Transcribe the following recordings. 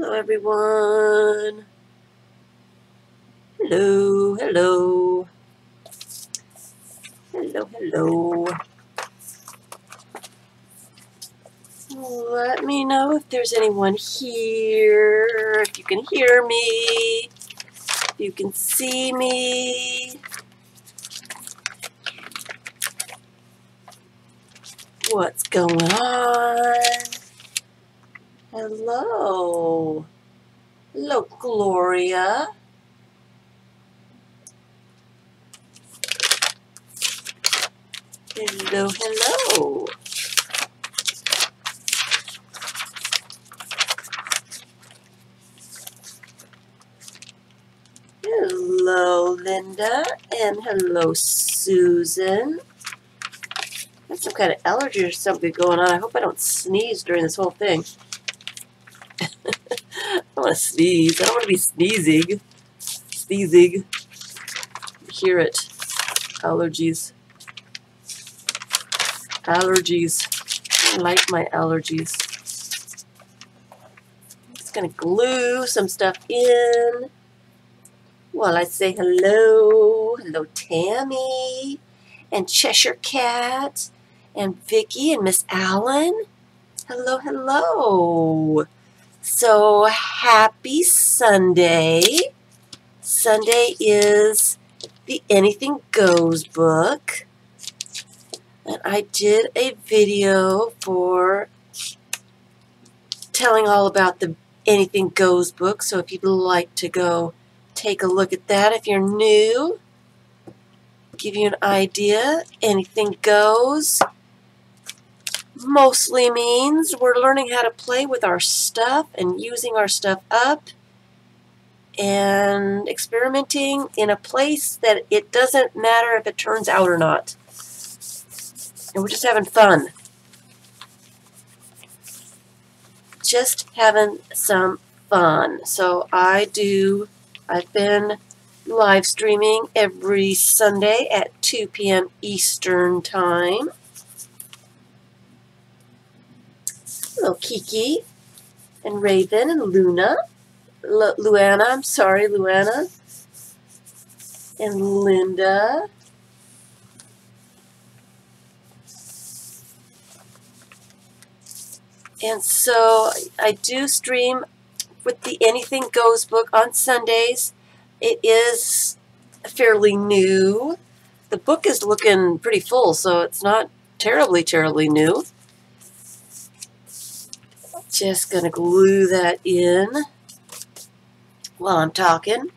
Hello, everyone. Hello, hello. Hello, hello. Let me know if there's anyone here, if you can hear me, if you can see me. What's going on? Hello. Hello, Gloria. Hello, hello. Hello, Linda, and hello, Susan. I have some kind of allergy or something going on. I hope I don't sneeze during this whole thing. I don't want to sneeze. I don't want to be sneezing. Sneezing. Hear it. Allergies. Allergies. I like my allergies. I'm just going to glue some stuff in while I say hello. Hello, Tammy. And Cheshire Cat. And Vicky and Miss Allen. Hello, hello. So, happy Sunday. Sunday is the Anything Goes book. And I did a video for telling all about the Anything Goes book. So if you'd like to go take a look at that, if you're new, give you an idea. Anything Goes mostly means we're learning how to play with our stuff and using our stuff up and experimenting in a place that it doesn't matter if it turns out or not. And we're just having fun. Just having some fun. So I've been live streaming every Sunday at 2 p.m. Eastern Time. Hello, Kiki and Raven and Luana, and Linda. And so I do stream with the Anything Goes book on Sundays. It is fairly new. The book is looking pretty full, so it's not terribly new. Just going to glue that in while I'm talking.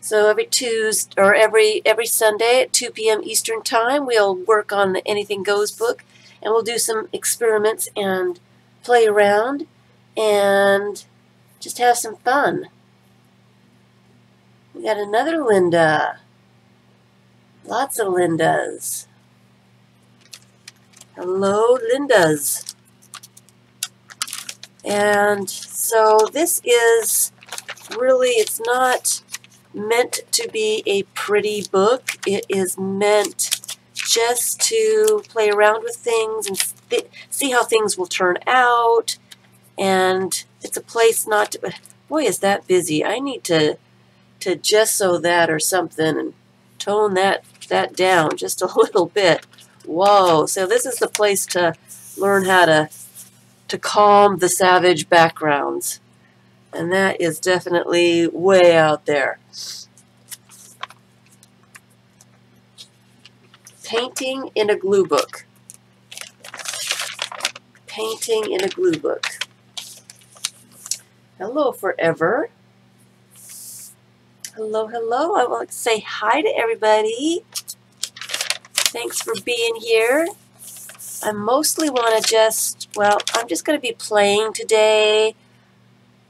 So every Tuesday or every Sunday at 2 p.m. Eastern Time, we'll work on the Anything Goes book, and we'll do some experiments and play around and just have some fun. We got another Linda. Lots of Lindas. Hello, Lindas. And so this is really, it's not meant to be a pretty book. It is meant just to play around with things and see how things will turn out. And it's a place not to, boy, is that busy. I need to gesso that or something and tone that down just a little bit. Whoa, so this is the place to learn how to calm the savage backgrounds. And that is definitely way out there. Painting in a glue book. Painting in a glue book. Hello, Forever. Hello, hello. I want to say hi to everybody. Thanks for being here. I mostly want to just, well, I'm just going to be playing today,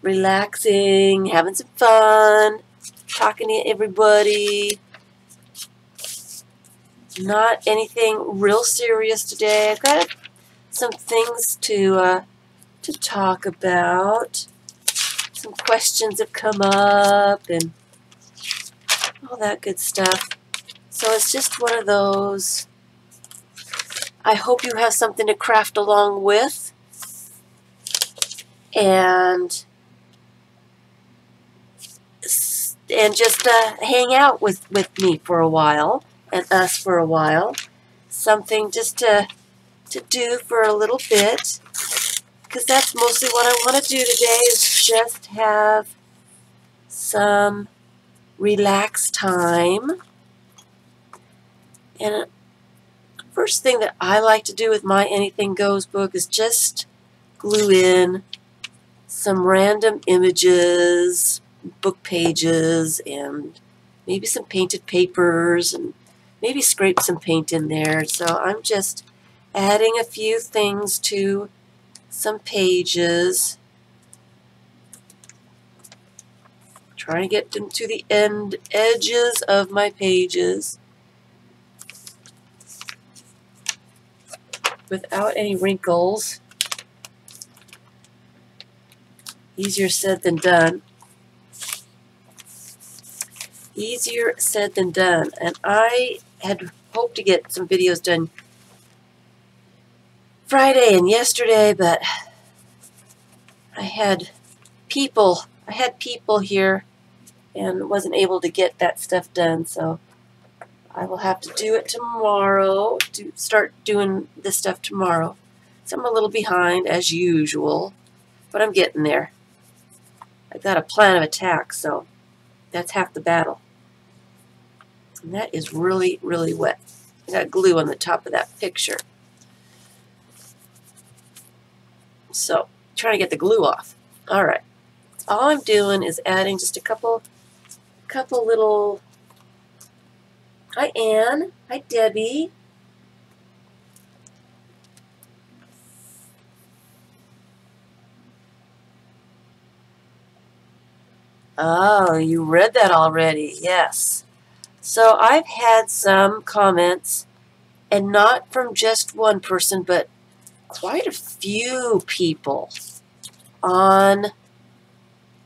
relaxing, having some fun, talking to everybody. Not anything real serious today. I've got some things to talk about. Some questions have come up and all that good stuff. So it's just one of those. I hope you have something to craft along with. And and just hang out with me for a while, and us for a while. Something just to do for a little bit, because that's mostly what I want to do today, is just have some relaxed time. And first thing that I like to do with my Anything Goes book is just glue in some random images, book pages, and maybe some painted papers, and maybe scrape some paint in there. So I'm just adding a few things to some pages, trying to get them to the edges of my pages without any wrinkles. Easier said than done. Easier said than done. And I had hoped to get some videos done Friday and yesterday, but I had people here and wasn't able to get that stuff done, so I will have to do it tomorrow, to start doing this stuff tomorrow. So I'm a little behind as usual, but I'm getting there. I've got a plan of attack, so that's half the battle. And that is really, really wet. I got glue on the top of that picture. So, trying to get the glue off. All right. All I'm doing is adding just a couple little. Hi, Anne. Hi, Debbie. Oh, you read that already. Yes. So I've had some comments, and not from just one person, but quite a few people on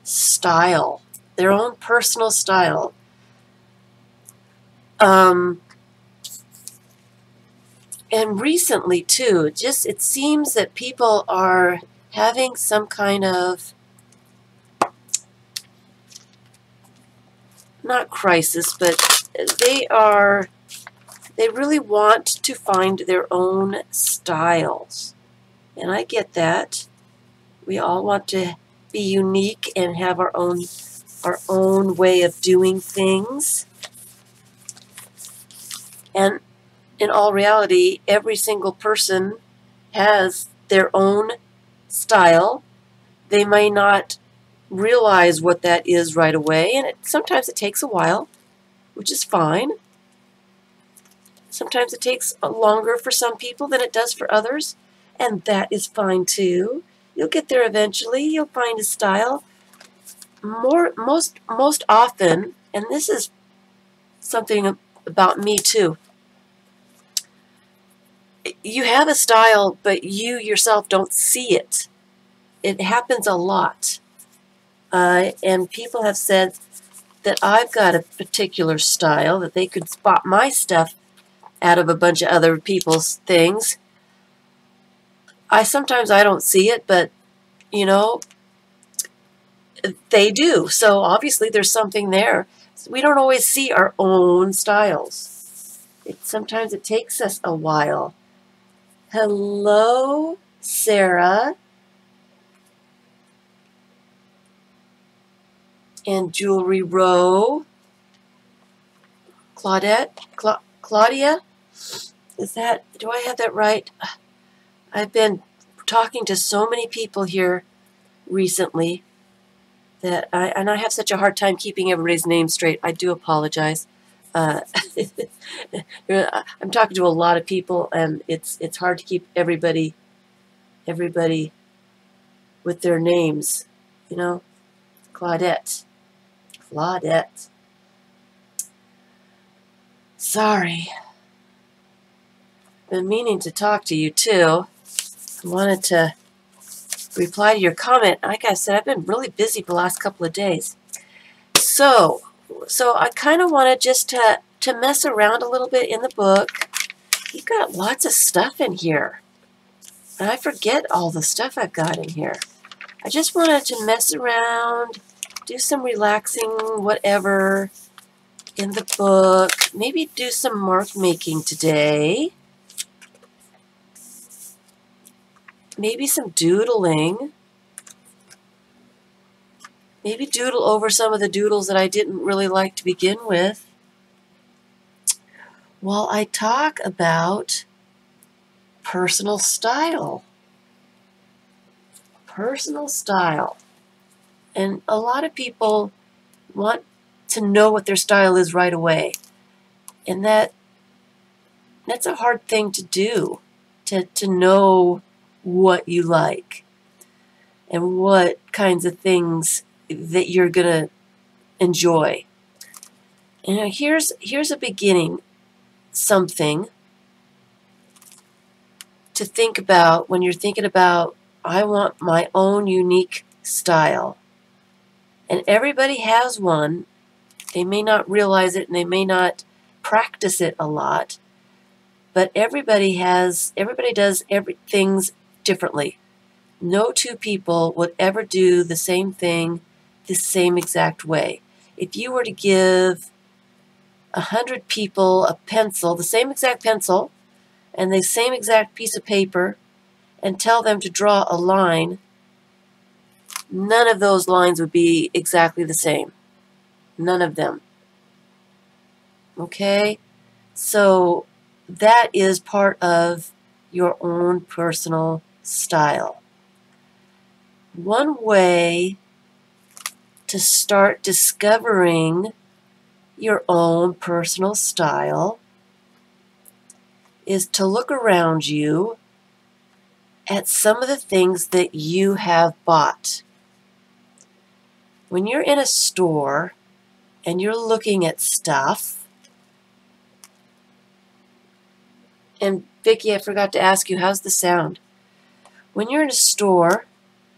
style, their own personal style. And recently too, it seems that people are having some kind of, not crisis, but they really want to find their own styles. And I get that. We all want to be unique and have our own way of doing things. And in all reality, every single person has their own style. They may not realize what that is right away, and sometimes it takes a while, which is fine. Sometimes it takes longer for some people than it does for others, and that is fine too. You'll get there eventually. You'll find a style. Most often, and this is something about me too, you have a style, but you yourself don't see it. It happens a lot. And people have said that I've got a particular style, that they could spot my stuff out of a bunch of other people's things. Sometimes I don't see it, but, you know, they do. So obviously there's something there. We don't always see our own styles. Sometimes it takes us a while. Hello, Sarah. And Jewelry Row. Claudia? Do I have that right? I've been talking to so many people here recently that I have such a hard time keeping everybody's name straight. I do apologize. I'm talking to a lot of people, and it's hard to keep everybody with their names, you know. Claudette. Sorry. Been meaning to talk to you too. I wanted to reply to your comment. Like I said, I've been really busy the last couple of days. So I kind of wanted just to mess around a little bit in the book. You've got lots of stuff in here. And I forget all the stuff I've got in here. I just wanted to mess around do some relaxing whatever in the book. Maybe do some mark making today. Maybe some doodling. Maybe doodle over some of the doodles that I didn't really like to begin with. While I talk about personal style. Personal style. And a lot of people want to know what their style is right away. And that's a hard thing to do, to know what you like and what kinds of things that you're going to enjoy. And here's a beginning, something to think about when you're thinking about, I want my own unique style. And everybody has one. They may not realize it and they may not practice it a lot, but everybody does things differently. No two people would ever do the same thing the same exact way. If you were to give 100 people a pencil, the same exact pencil, and the same exact piece of paper, and tell them to draw a line, none of those lines would be exactly the same. None of them. Okay? So that is part of your own personal style. One way to start discovering your own personal style is to look around you at some of the things that you have bought. When you're in a store and you're looking at stuff, and Vicki, I forgot to ask you, how's the sound? When you're in a store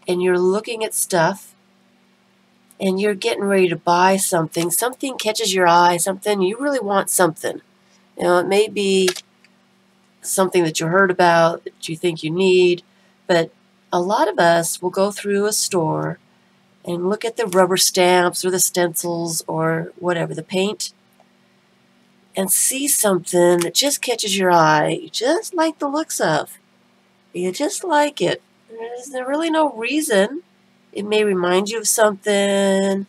and you're looking at stuff and you're getting ready to buy something, something catches your eye, something, you really want something. You know, it may be something that you heard about, that you think you need, but a lot of us will go through a store and look at the rubber stamps or the stencils or whatever, the paint, and see something that just catches your eye, you just like the looks of. You just like it. There's really no reason. It may remind you of something.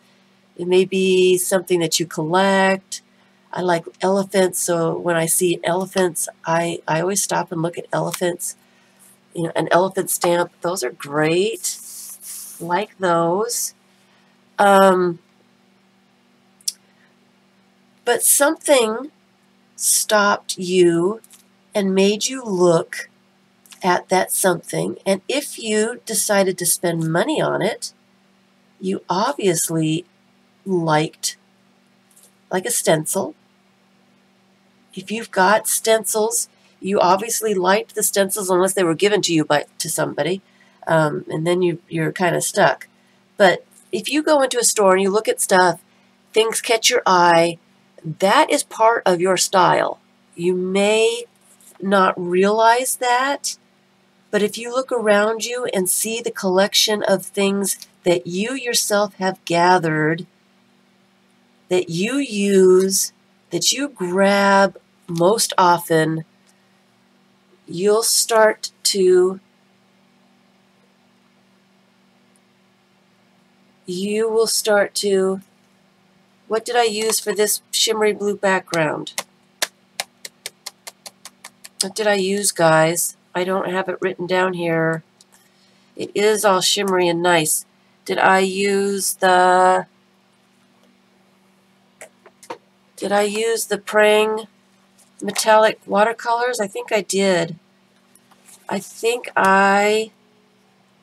It may be something that you collect. I like elephants, so when I see elephants, I always stop and look at elephants. You know, an elephant stamp, those are great. Like those. But something stopped you and made you look at that something, and if you decided to spend money on it, you obviously liked, like a stencil. If you've got stencils, you obviously liked the stencils unless they were given to you to somebody, and then you're kind of stuck. But if you go into a store and you look at stuff, things catch your eye, that is part of your style. You may not realize that, but if you look around you and see the collection of things that you yourself have gathered, that you use, that you grab most often, you'll start to, what did I use for this shimmery blue background? What did I use, guys? I don't have it written down here. It is all shimmery and nice. Did I use the Prang metallic watercolors? I think I did. And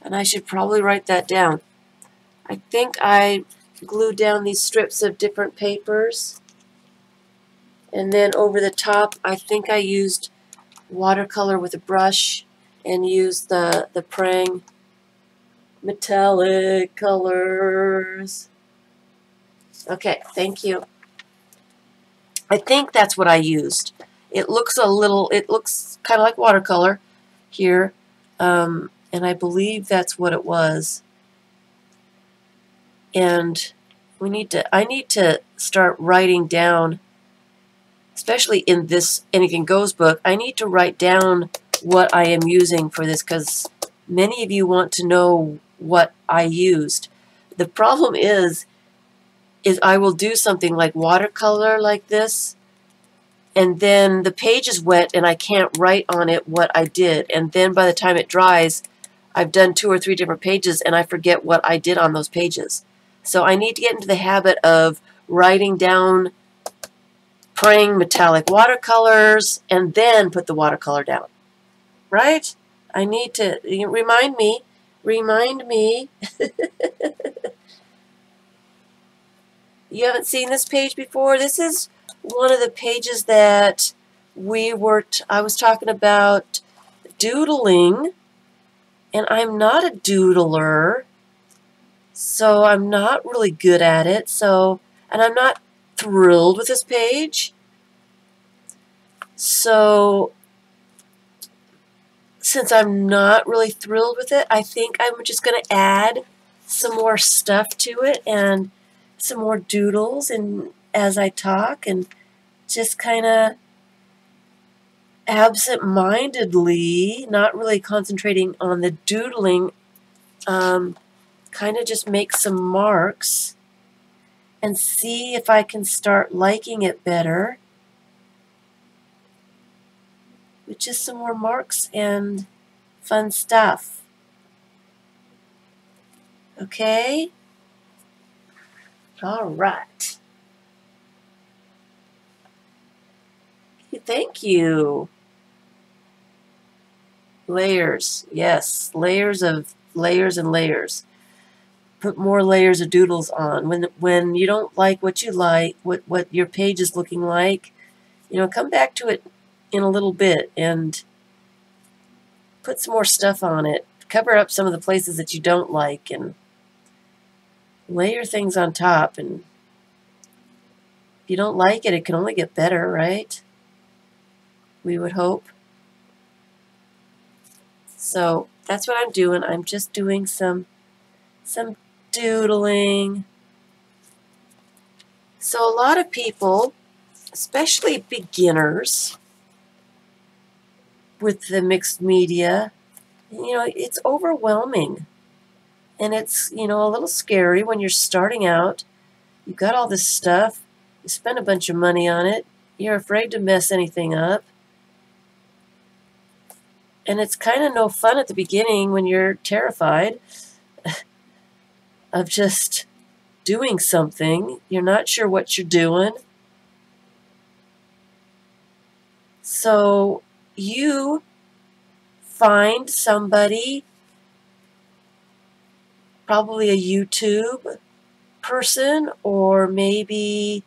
I should probably write that down. I think I glued down these strips of different papers, and then over the top I think I used watercolor with a brush and used the Prang metallic colors. Okay, thank you. I think that's what I used. It looks kind of like watercolor here, and I believe that's what it was. And I need to start writing down, especially in this Anything Goes book, I need to write down what I am using for this, because many of you want to know what I used. The problem is I will do something like watercolor like this, and then the page is wet and I can't write on it what I did. And then by the time it dries, I've done 2 or 3 different pages and I forget what I did on those pages. So I need to get into the habit of writing down praying metallic watercolors and then put the watercolor down. Right? I need to, remind me. You haven't seen this page before? This is one of the pages that I was talking about doodling, and I'm not a doodler, so I'm not really good at it. And I'm not thrilled with this page. So since I'm not really thrilled with it, I think I'm just going to add some more stuff to it and some more doodles and as I talk, and just kind of absent-mindedly, not really concentrating on the doodling, kind of just make some marks and see if I can start liking it better with just some more marks and fun stuff. Okay? All right. Thank you. Layers. Yes, layers and layers. Put more layers of doodles on. When you don't like what you like, what your page is looking like, come back to it in a little bit and put some more stuff on it. Cover up some of the places that you don't like and layer things on top. And if you don't like it, it can only get better, right? We would hope. So that's what I'm doing. I'm just doing some doodling. So a lot of people, especially beginners with the mixed media, it's overwhelming. And it's, a little scary when you're starting out. You've got all this stuff. You spend a bunch of money on it. You're afraid to mess anything up. And it's kind of no fun at the beginning when you're terrified of just doing something. You're not sure what you're doing. So you find somebody, probably a YouTube person, or maybe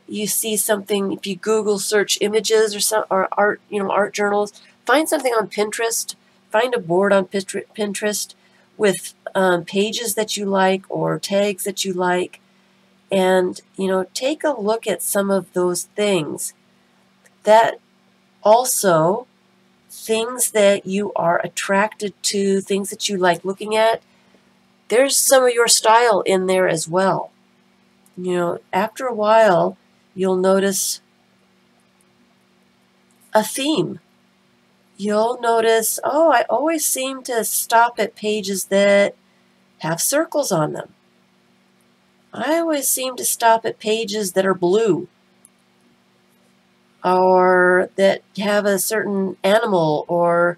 you see something, if you Google search images or art, art journals, find something on Pinterest, find a board on Pinterest with pages that you like or tags that you like, and take a look at some of those things. That also, things that you are attracted to, things that you like looking at, there's some of your style in there as well. After a while, you'll notice a theme. You'll notice, oh, I always seem to stop at pages that have circles on them. I always seem to stop at pages that are blue, or that have a certain animal, or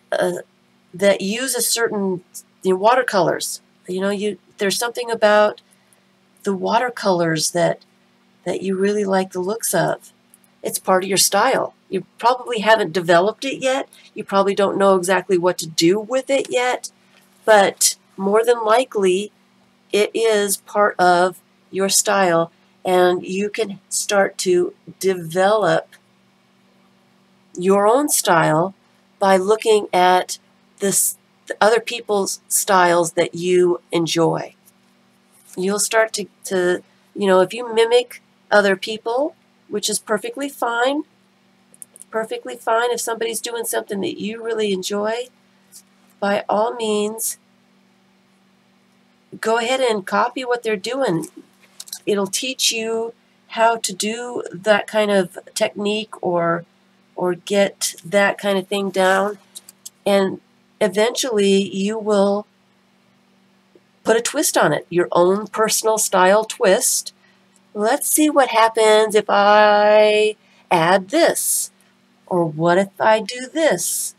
that use a certain watercolors. There's something about the watercolors that you really like the looks of. It's part of your style. You probably haven't developed it yet. You probably don't know exactly what to do with it yet, but more than likely it is part of your style, and you can start to develop your own style by looking at the other people's styles that you enjoy. You'll start to if you mimic other people, which is perfectly fine if somebody's doing something that you really enjoy, by all means, go ahead and copy what they're doing. it'll teach you how to do that kind of technique or get that kind of thing down, and eventually you will put a twist on it, your own personal style twist. Let's see what happens if I add this, or what if I do this,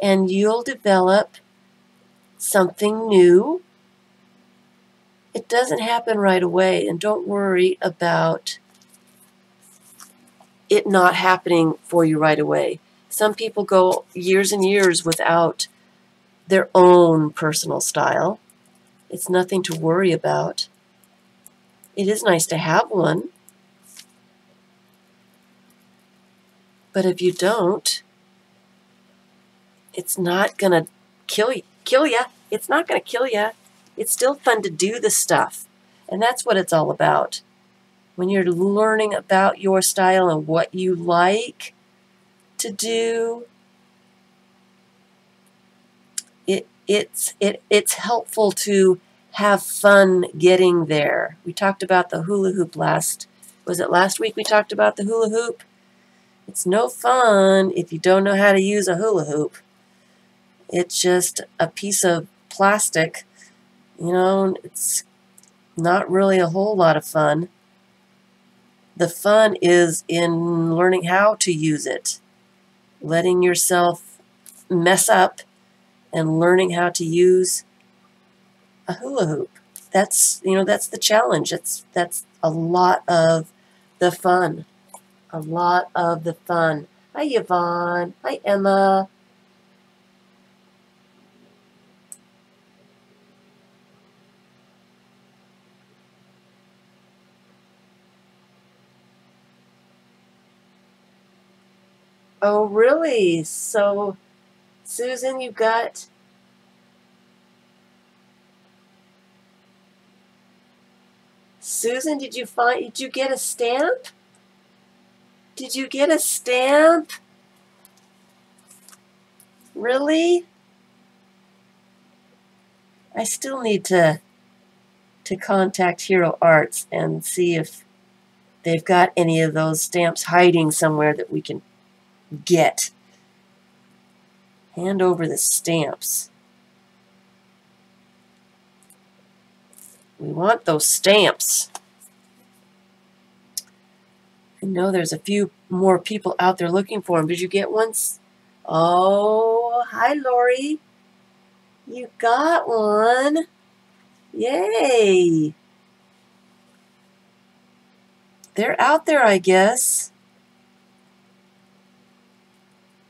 and you'll develop something new. It doesn't happen right away, and don't worry about it not happening for you right away. Some people go years and years without their own personal style. It's nothing to worry about. It is nice to have one, but if you don't, it's not gonna kill you. It's not gonna kill you. It's still fun to do the stuff, and that's what it's all about. When you're learning about your style and what you like to do, it's helpful to have fun getting there. We talked about the hula hoop last week we talked about the hula hoop? It's no fun if you don't know how to use a hula hoop. It's just a piece of plastic, it's not really a whole lot of fun. The fun is in learning how to use it, letting yourself mess up and learning how to use a hula hoop. That's the challenge. That's a lot of the fun. A lot of the fun. Hi, Yvonne. Hi, Emma. Oh, really? So, Susan, you got... Susan, did you get a stamp? Did you get a stamp? Really? I still need to contact Hero Arts and see if they've got any of those stamps hiding somewhere that we can get. Hand over the stamps. We want those stamps. I know there's a few more people out there looking for them. Did you get one? Oh, hi, Lori. You got one. Yay. They're out there, I guess.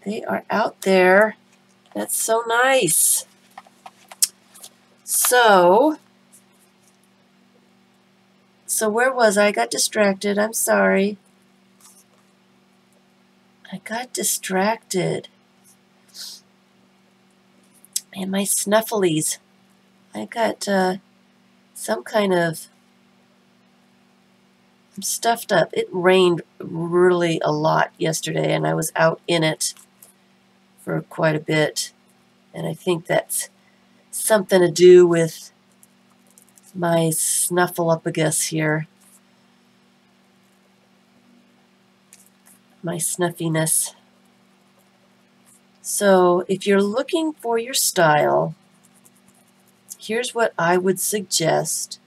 They are out there. That's so nice. So where was I? I got distracted. I'm sorry. I got distracted. And my snufflies. I got some kind of... I'm stuffed up. It rained really a lot yesterday, and I was out in it for quite a bit. And I think that's something to do with my snuffleupagus here. My snuffiness. So if you're looking for your style, here's what I would suggest.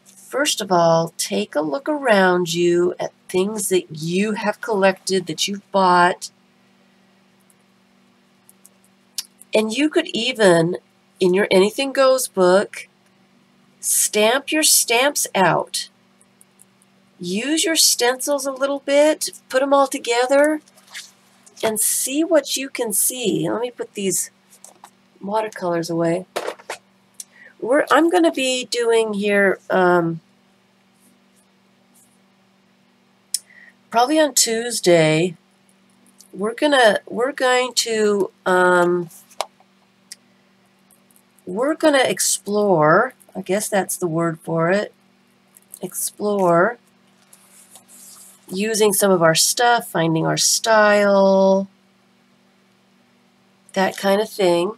First of all, take a look around you at things that you have collected, that you've bought. And you could even, in your Anything Goes book, stamp your stamps out. Use your stencils a little bit, put them all together, and see what you can see. Let me put these watercolors away. I'm going to be doing here probably on Tuesday. We're going to explore. I guess that's the word for it. Explore using some of our stuff, finding our style, that kind of thing.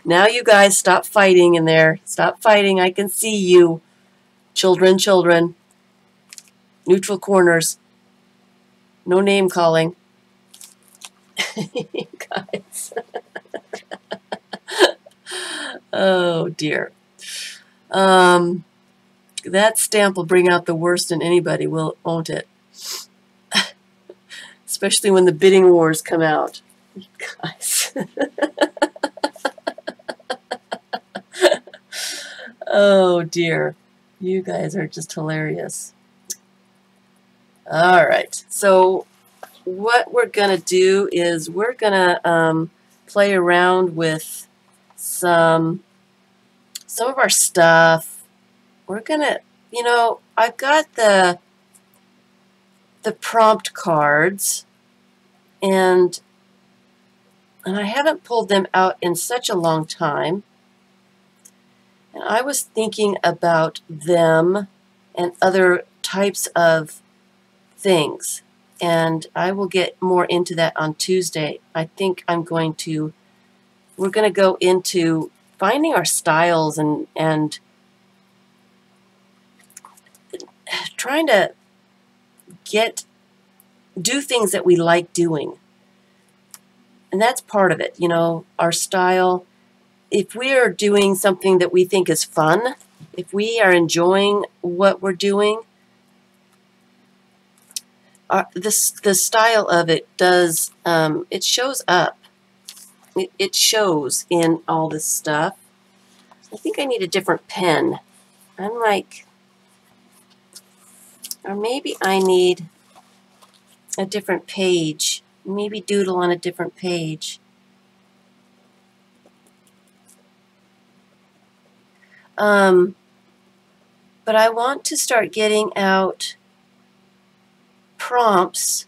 Now you guys stop fighting in there. Stop fighting. I can see you. Children, children. Neutral corners. No name calling. Guys. Oh dear. That stamp will bring out the worst in anybody, won't it? Especially when the bidding wars come out. Guys. Oh dear. You guys are just hilarious. All right. So what we're going to do is we're going to play around with some of our stuff. We're going to, you know, I've got the prompt cards, and I haven't pulled them out in such a long time. And I was thinking about them and other types of things. And I will get more into that on Tuesday. I think we're going to go into finding our styles and trying to do things that we like doing. And that's part of it, you know, our style. If we are doing something that we think is fun, if we are enjoying what we're doing, the style of it does, it shows up. It shows in all this stuff. I think I need a different pen. I'm like, or maybe I need a different page. Maybe doodle on a different page. But I want to start getting out prompts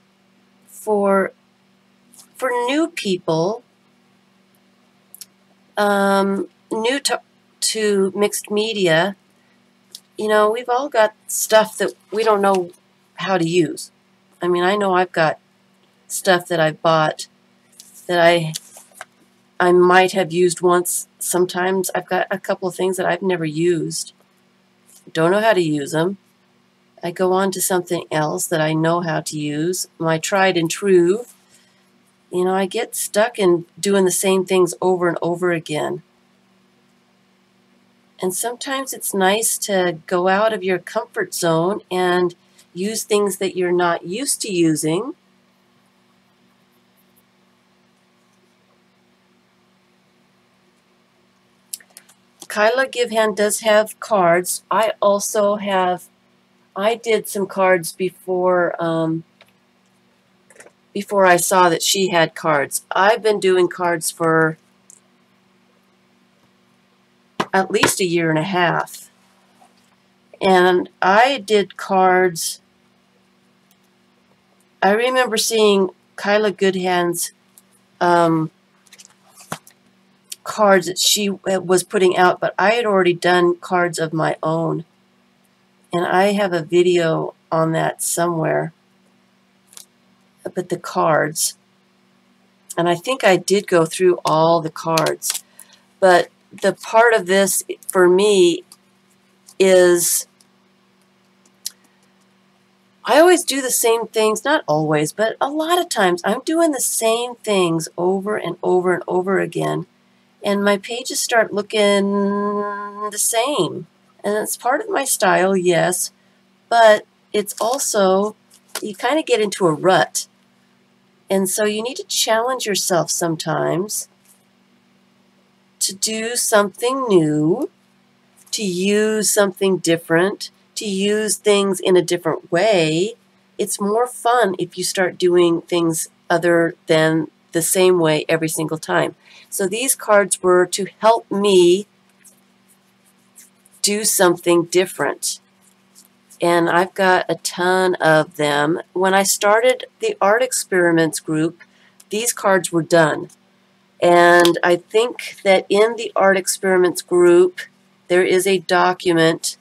for new people, new to mixed media. You know, we've all got stuff that we don't know how to use. I mean, I know I've got stuff that I've bought that I might have used once. Sometimes I've got a couple of things that I've never used. Don't know how to use them. I go on to something else that I know how to use. My tried and true. You know, I get stuck in doing the same things over and over again. And sometimes it's nice to go out of your comfort zone and use things that you're not used to using. Kyla Givehand does have cards. I also have, I did some cards before I saw that she had cards. I've been doing cards for at least a year and a half. And I did cards. I remember seeing Kyla Goodhand's cards that she was putting out, but I had already done cards of my own. And I have a video on that somewhere. But the cards. And I think I did go through all the cards. But the part of this for me is I always do the same things, not always, but a lot of times I'm doing the same things over and over and over again. And my pages start looking the same. And it's part of my style, yes, but it's also, you kind of get into a rut. And so you need to challenge yourself sometimes to do something new, to use something different, to use things in a different way. It's more fun if you start doing things other than the same way every single time. So these cards were to help me do something different. And I've got a ton of them. When I started the Art Experiments group, these cards were done. And I think that in the Art Experiments group, there is a document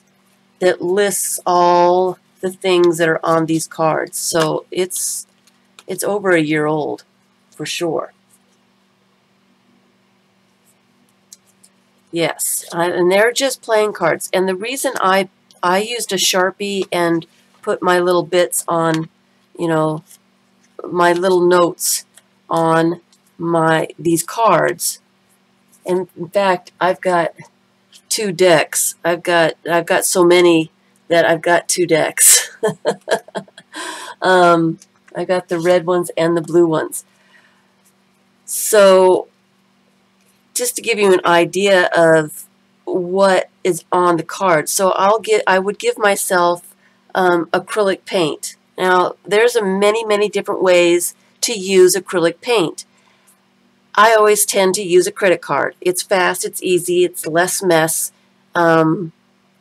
that lists all the things that are on these cards. So it's over a year old, for sure. Yes, and they're just playing cards. And the reason I used a Sharpie and put my little bits on, you know, my little notes on these cards. And in fact, I've got 2 decks. I've got so many that I've got 2 decks. I got the red ones and the blue ones. So just to give you an idea of what is on the card. So I would give myself acrylic paint. Now there's many different ways to use acrylic paint. I always tend to use a credit card. It's fast, it's easy, it's less mess. I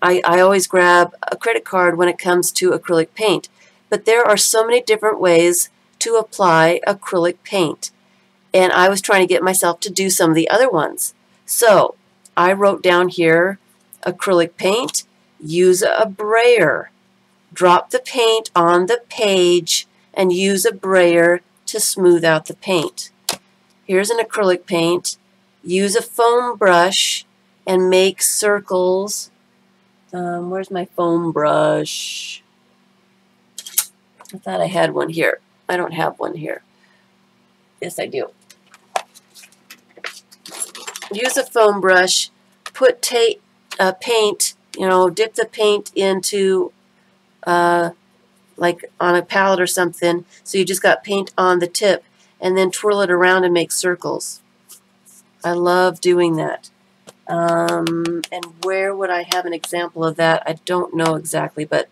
always grab a credit card when it comes to acrylic paint. But there are so many different ways to apply acrylic paint. And I was trying to get myself to do some of the other ones. So I wrote down here, acrylic paint, use a brayer. Drop the paint on the page and use a brayer to smooth out the paint. Here's an acrylic paint. Use a foam brush and make circles. Where's my foam brush? I thought I had one here. I don't have one here. Yes, I do. Use a foam brush. Put paint, dip the paint into like on a palette or something. So you just got paint on the tip, and then twirl it around and make circles. I love doing that. And where would I have an example of that? I don't know exactly, but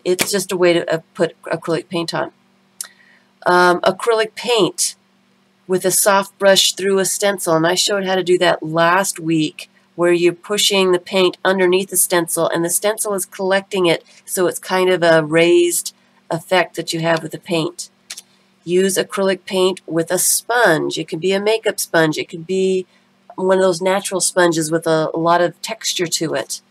it's just a way to put acrylic paint on. Acrylic paint with a soft brush through a stencil, and I showed how to do that last week, where you're pushing the paint underneath the stencil and the stencil is collecting it, so it's kind of a raised effect that you have with the paint. Use acrylic paint with a sponge. It could be a makeup sponge. It could be one of those natural sponges with a lot of texture to it.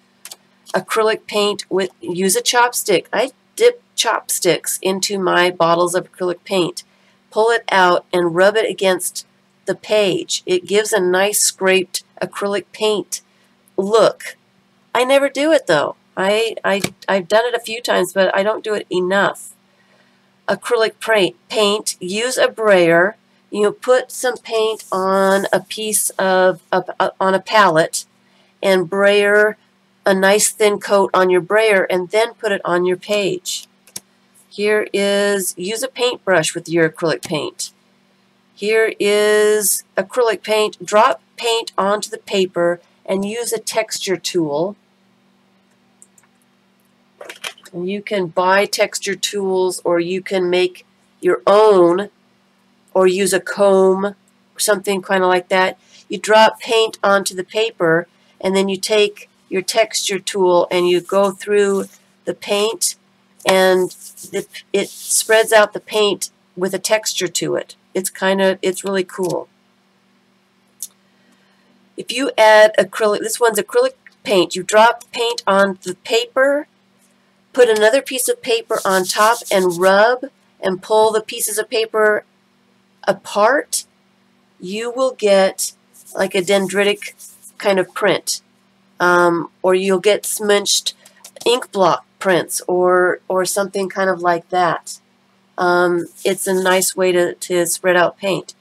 Acrylic paint use a chopstick. I dip chopsticks into my bottles of acrylic paint. Pull it out and rub it against the page. It gives a nice scraped acrylic paint look. I never do it though. I've done it a few times, but I don't do it enough. Acrylic paint, use a brayer. Put some paint on a piece of on a palette and brayer a nice thin coat on your brayer and then put it on your page. Here is, use a paintbrush with your acrylic paint. Here is acrylic paint. Drop paint onto the paper and use a texture tool. And you can buy texture tools, or you can make your own, or use a comb or something kind of like that. You drop paint onto the paper and then you take your texture tool and you go through the paint, and it spreads out the paint with a texture to it. It's really cool. If you add acrylic, this one's acrylic paint, you drop paint on the paper, put another piece of paper on top and rub and pull the pieces of paper apart, you will get like a dendritic kind of print. Or you'll get smunched ink block prints or something kind of like that. It's a nice way to spread out paint.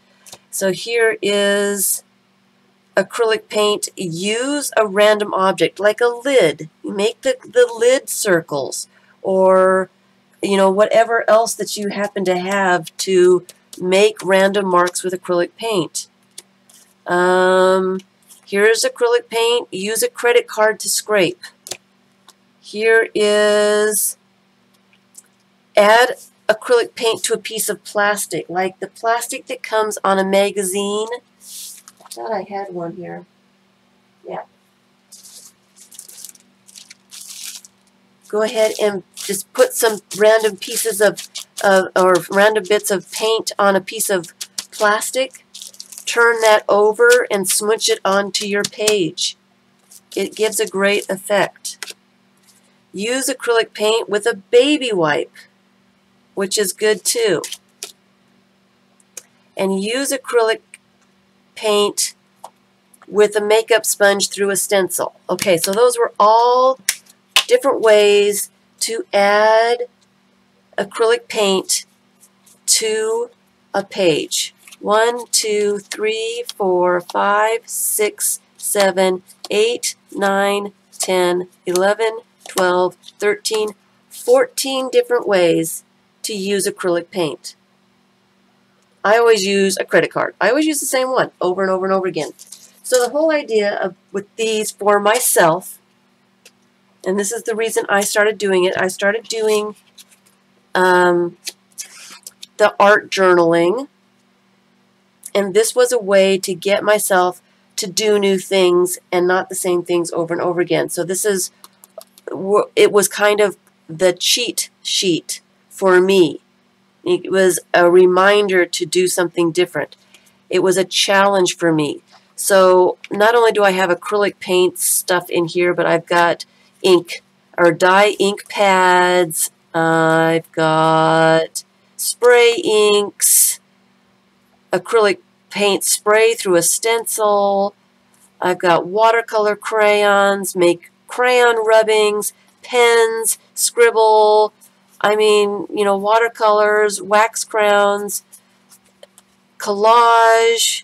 So here is acrylic paint. Use a random object like a lid. You make the lid circles, or whatever else that you happen to have to make random marks with acrylic paint. Here's acrylic paint. Use a credit card to scrape. Here is, add acrylic paint to a piece of plastic, like the plastic that comes on a magazine. I thought I had one here. Yeah. Go ahead and just put some random pieces or random bits of paint on a piece of plastic. Turn that over and smooch it onto your page. It gives a great effect. Use acrylic paint with a baby wipe, which is good too. And use acrylic paint with a makeup sponge through a stencil. Okay, so those were all different ways to add acrylic paint to a page. 1, 2, 3, 4, 5, 6, 7, 8, 9, 10, 11, 12, 13, 14 different ways to use acrylic paint. I always use a credit card. I always use the same one over and over and over again. So the whole idea of with these for myself, and this is the reason I started doing it, I started doing the art journaling, and this was a way to get myself to do new things and not the same things over and over again. So this is, it was kind of the cheat sheet for me. It was a reminder to do something different. It was a challenge for me. So not only do I have acrylic paint stuff in here, but I've got ink or dye ink pads. I've got spray inks, acrylic paint spray through a stencil. I've got watercolor crayons, make crayon rubbings, pens, scribble. I mean, you know, watercolors, wax crayons, collage,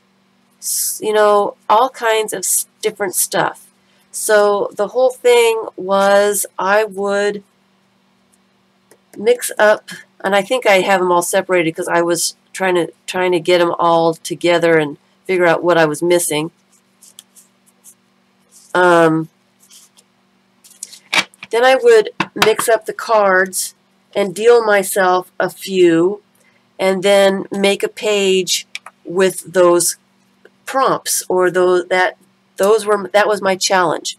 you know, all kinds of different stuff. So the whole thing was I would mix up, and I think I have them all separated because I was trying to get them all together and figure out what I was missing. Then I would mix up the cards and deal myself a few, and then make a page with those prompts, or that was my challenge.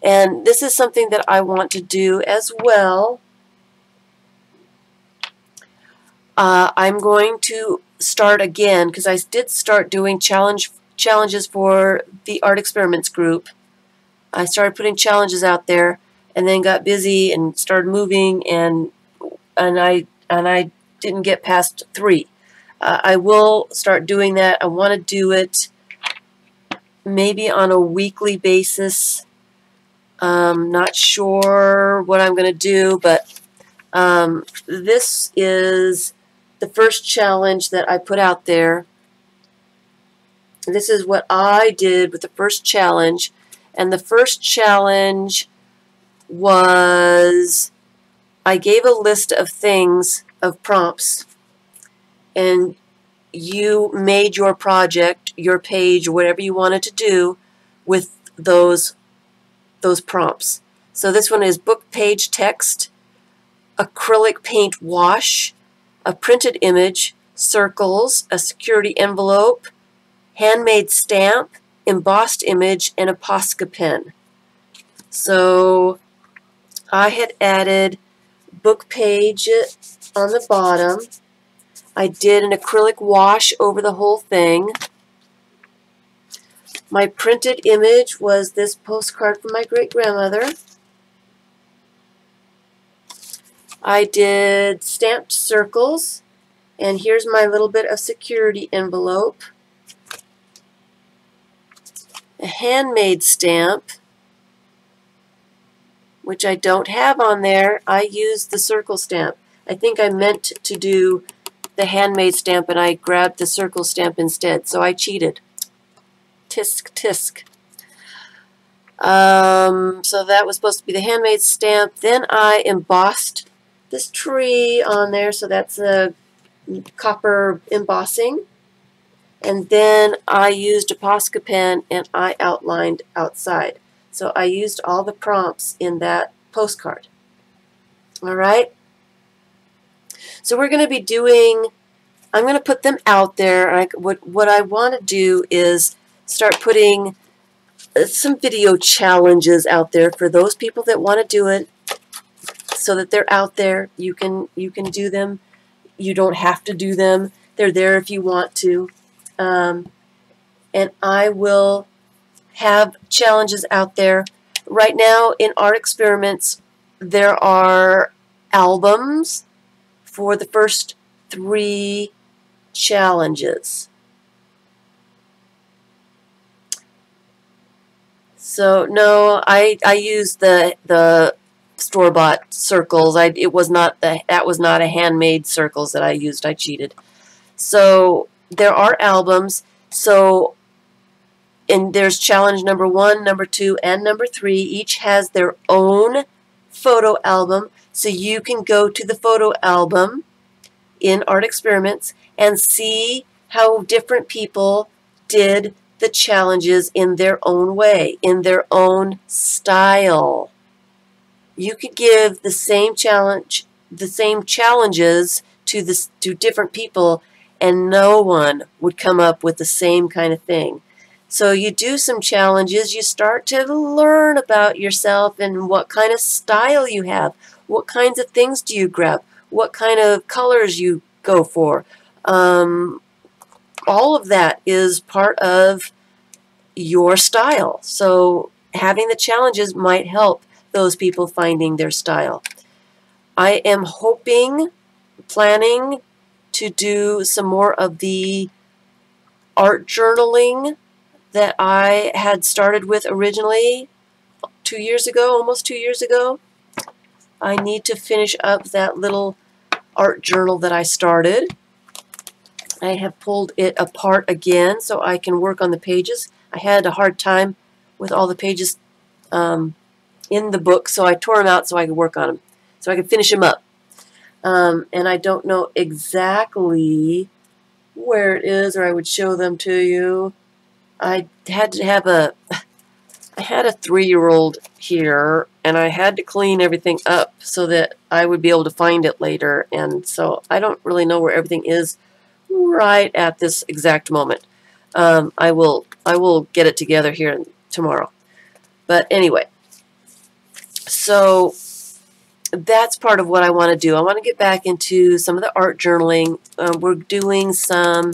And this is something that I want to do as well. I'm going to start again, because I did start doing challenges for the Art Experiments group. I started putting challenges out there, and then got busy and started moving, and I didn't get past 3. I will start doing that. I want to do it maybe on a weekly basis. Not sure what I'm going to do, but this is the first challenge that I put out there. This is what I did with the first challenge, and the first challenge was I gave a list of things, of prompts, and you made your project, your page, whatever you wanted to do with those prompts. So this one is book page text, acrylic paint wash, a printed image, circles, a security envelope, handmade stamp, embossed image, and a Posca pen. So I had added book page on the bottom. I did an acrylic wash over the whole thing. My printed image was this postcard from my great-grandmother. I did stamped circles, and here's my little bit of security envelope. A handmade stamp, which I don't have on there. I used the circle stamp. I think I meant to do the handmade stamp, and I grabbed the circle stamp instead, so I cheated. Tisk, tisk. So that was supposed to be the handmade stamp. Then I embossed this tree on there, so that's a copper embossing. And then I used a Posca pen, and I outlined outside. So I used all the prompts in that postcard. All right? So we're going to be doing, I'm going to put them out there. What I want to do is start putting some video challenges out there for those people that want to do it, so that they're out there. You can do them. You don't have to do them. They're there if you want to. And I will have challenges out there. Right now in Art Experiments, there are albums for the first 3 challenges. So no, I used the store-bought circles. It was not that was not a handmade circles that I used. I cheated. So there are albums. So and there's challenge number 1, number 2, and number 3. Each has their own photo album. So you can go to the photo album in Art Experiments and see how different people did the challenges in their own way, in their own style. You could give the same challenge, the same challenges to different people, and no one would come up with the same kind of thing. So you do some challenges, you start to learn about yourself and what kind of style you have, what kinds of things do you grab, what kind of colors you go for. All of that is part of your style. So having the challenges might help those people finding their style. I am planning to do some more of the art journaling that I had started with originally 2 years ago, almost 2 years ago. I need to finish up that little art journal that I started. I have pulled it apart again so I can work on the pages. I had a hard time with all the pages in the book, so I tore them out so I could work on them, so I could finish them up. And I don't know exactly where it is, or I would show them to you. I had a 3-year-old here, and I had to clean everything up so that I would be able to find it later, and so I don't really know where everything is right at this exact moment. I will get it together here tomorrow. But anyway, so that's part of what I want to do. I want to get back into some of the art journaling. We're doing some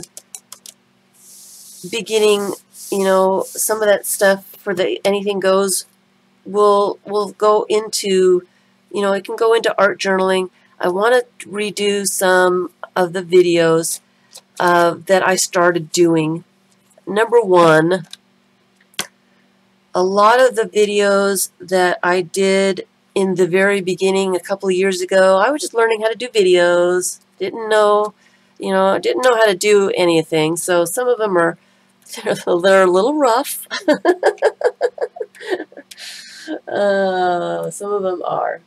beginning, some of that stuff for the Anything Goes will go into, it can go into art journaling. I want to redo some of the videos that I started doing. Number 1, a lot of the videos that I did in the very beginning a couple of years ago, I was just learning how to do videos. Didn't know how to do anything. So some of them are they're a little rough. Some of them are.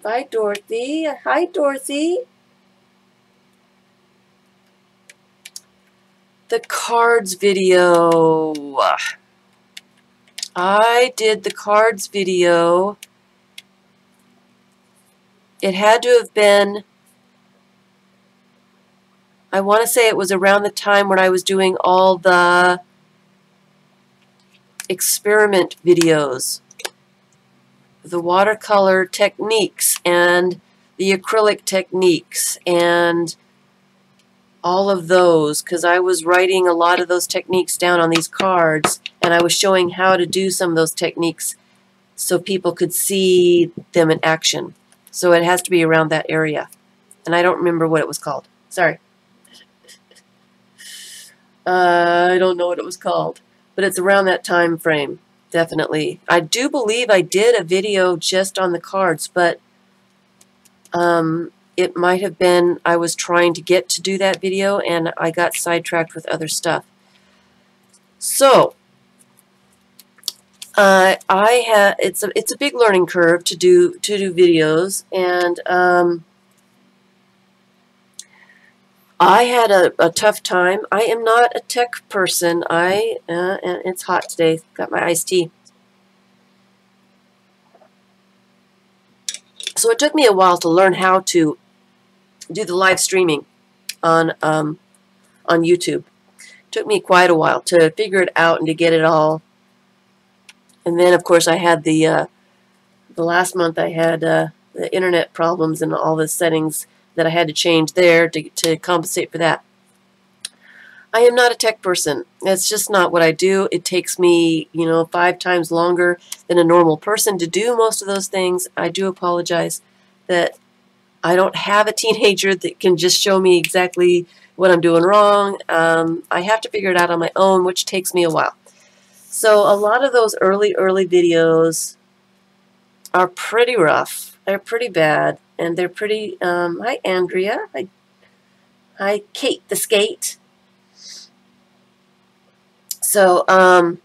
Bye, Dorothy. Hi, Dorothy. The cards video. I did the cards video. It had to have been, I want to say it was around the time when I was doing all the experiment videos, the watercolor techniques and the acrylic techniques and all of those, because I was writing a lot of those techniques down on these cards, and I was showing how to do some of those techniques so people could see them in action. So it has to be around that area. And I don't remember what it was called. Sorry. I don't know what it was called. But it's around that time frame, definitely. I do believe I did a video just on the cards, but it might have been I was trying to get to do that video and I got sidetracked with other stuff. So it's a big learning curve to do videos, and I had a tough time. I am not a tech person. And it's hot today. Got my iced tea. So it took me a while to learn how to do the live streaming on YouTube. It took me quite a while to figure it out and to get it all. And then, of course, I had the last month I had the internet problems and all the settings that I had to change there to compensate for that. I am not a tech person. That's just not what I do. It takes me, 5 times longer than a normal person to do most of those things. I do apologize that I don't have a teenager that can just show me exactly what I'm doing wrong. I have to figure it out on my own, which takes me a while. So a lot of those early videos are pretty rough. They're pretty bad, and they're pretty, hi Andrea, hi Kate the Skate. So, and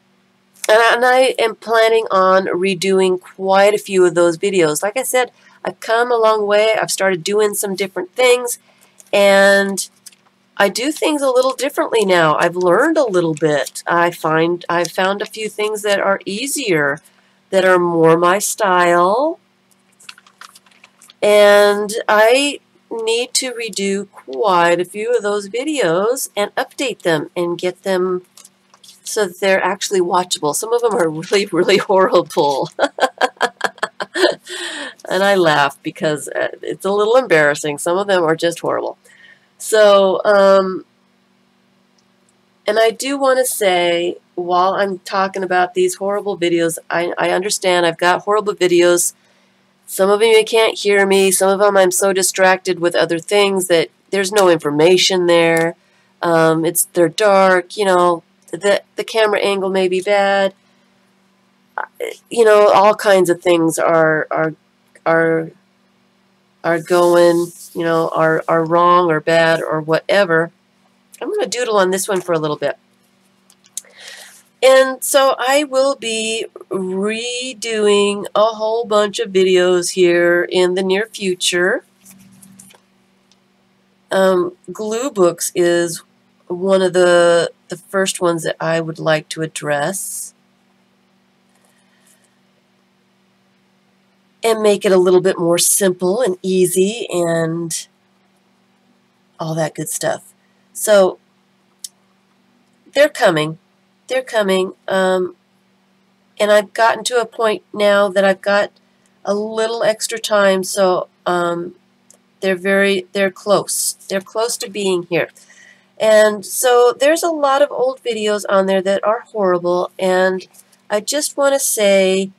I am planning on redoing quite a few of those videos. Like I said, I've come a long way. I've started doing some different things, and I do things a little differently now. I've learned a little bit. I've found a few things that are easier, that are more my style, and I need to redo quite a few of those videos and update them and get them so that they're actually watchable. Some of them are really, really horrible. And I laugh because it's a little embarrassing. Some of them are just horrible. So, and I do want to say, while I'm talking about these horrible videos, I understand I've got horrible videos. Some of them you can't hear me. Some of them I'm so distracted with other things that there's no information there. They're dark, you know, the camera angle may be bad. You know, all kinds of things are going, you know, are wrong or bad or whatever. I'm going to doodle on this one for a little bit. And so I will be redoing a whole bunch of videos here in the near future. Glue books is one of the first ones that I would like to address and make it a little bit more simple and easy and all that good stuff. So they're coming. They're coming. And I've gotten to a point now that I've got a little extra time, so they're close. They're close to being here. And so there's a lot of old videos on there that are horrible, and I just want to say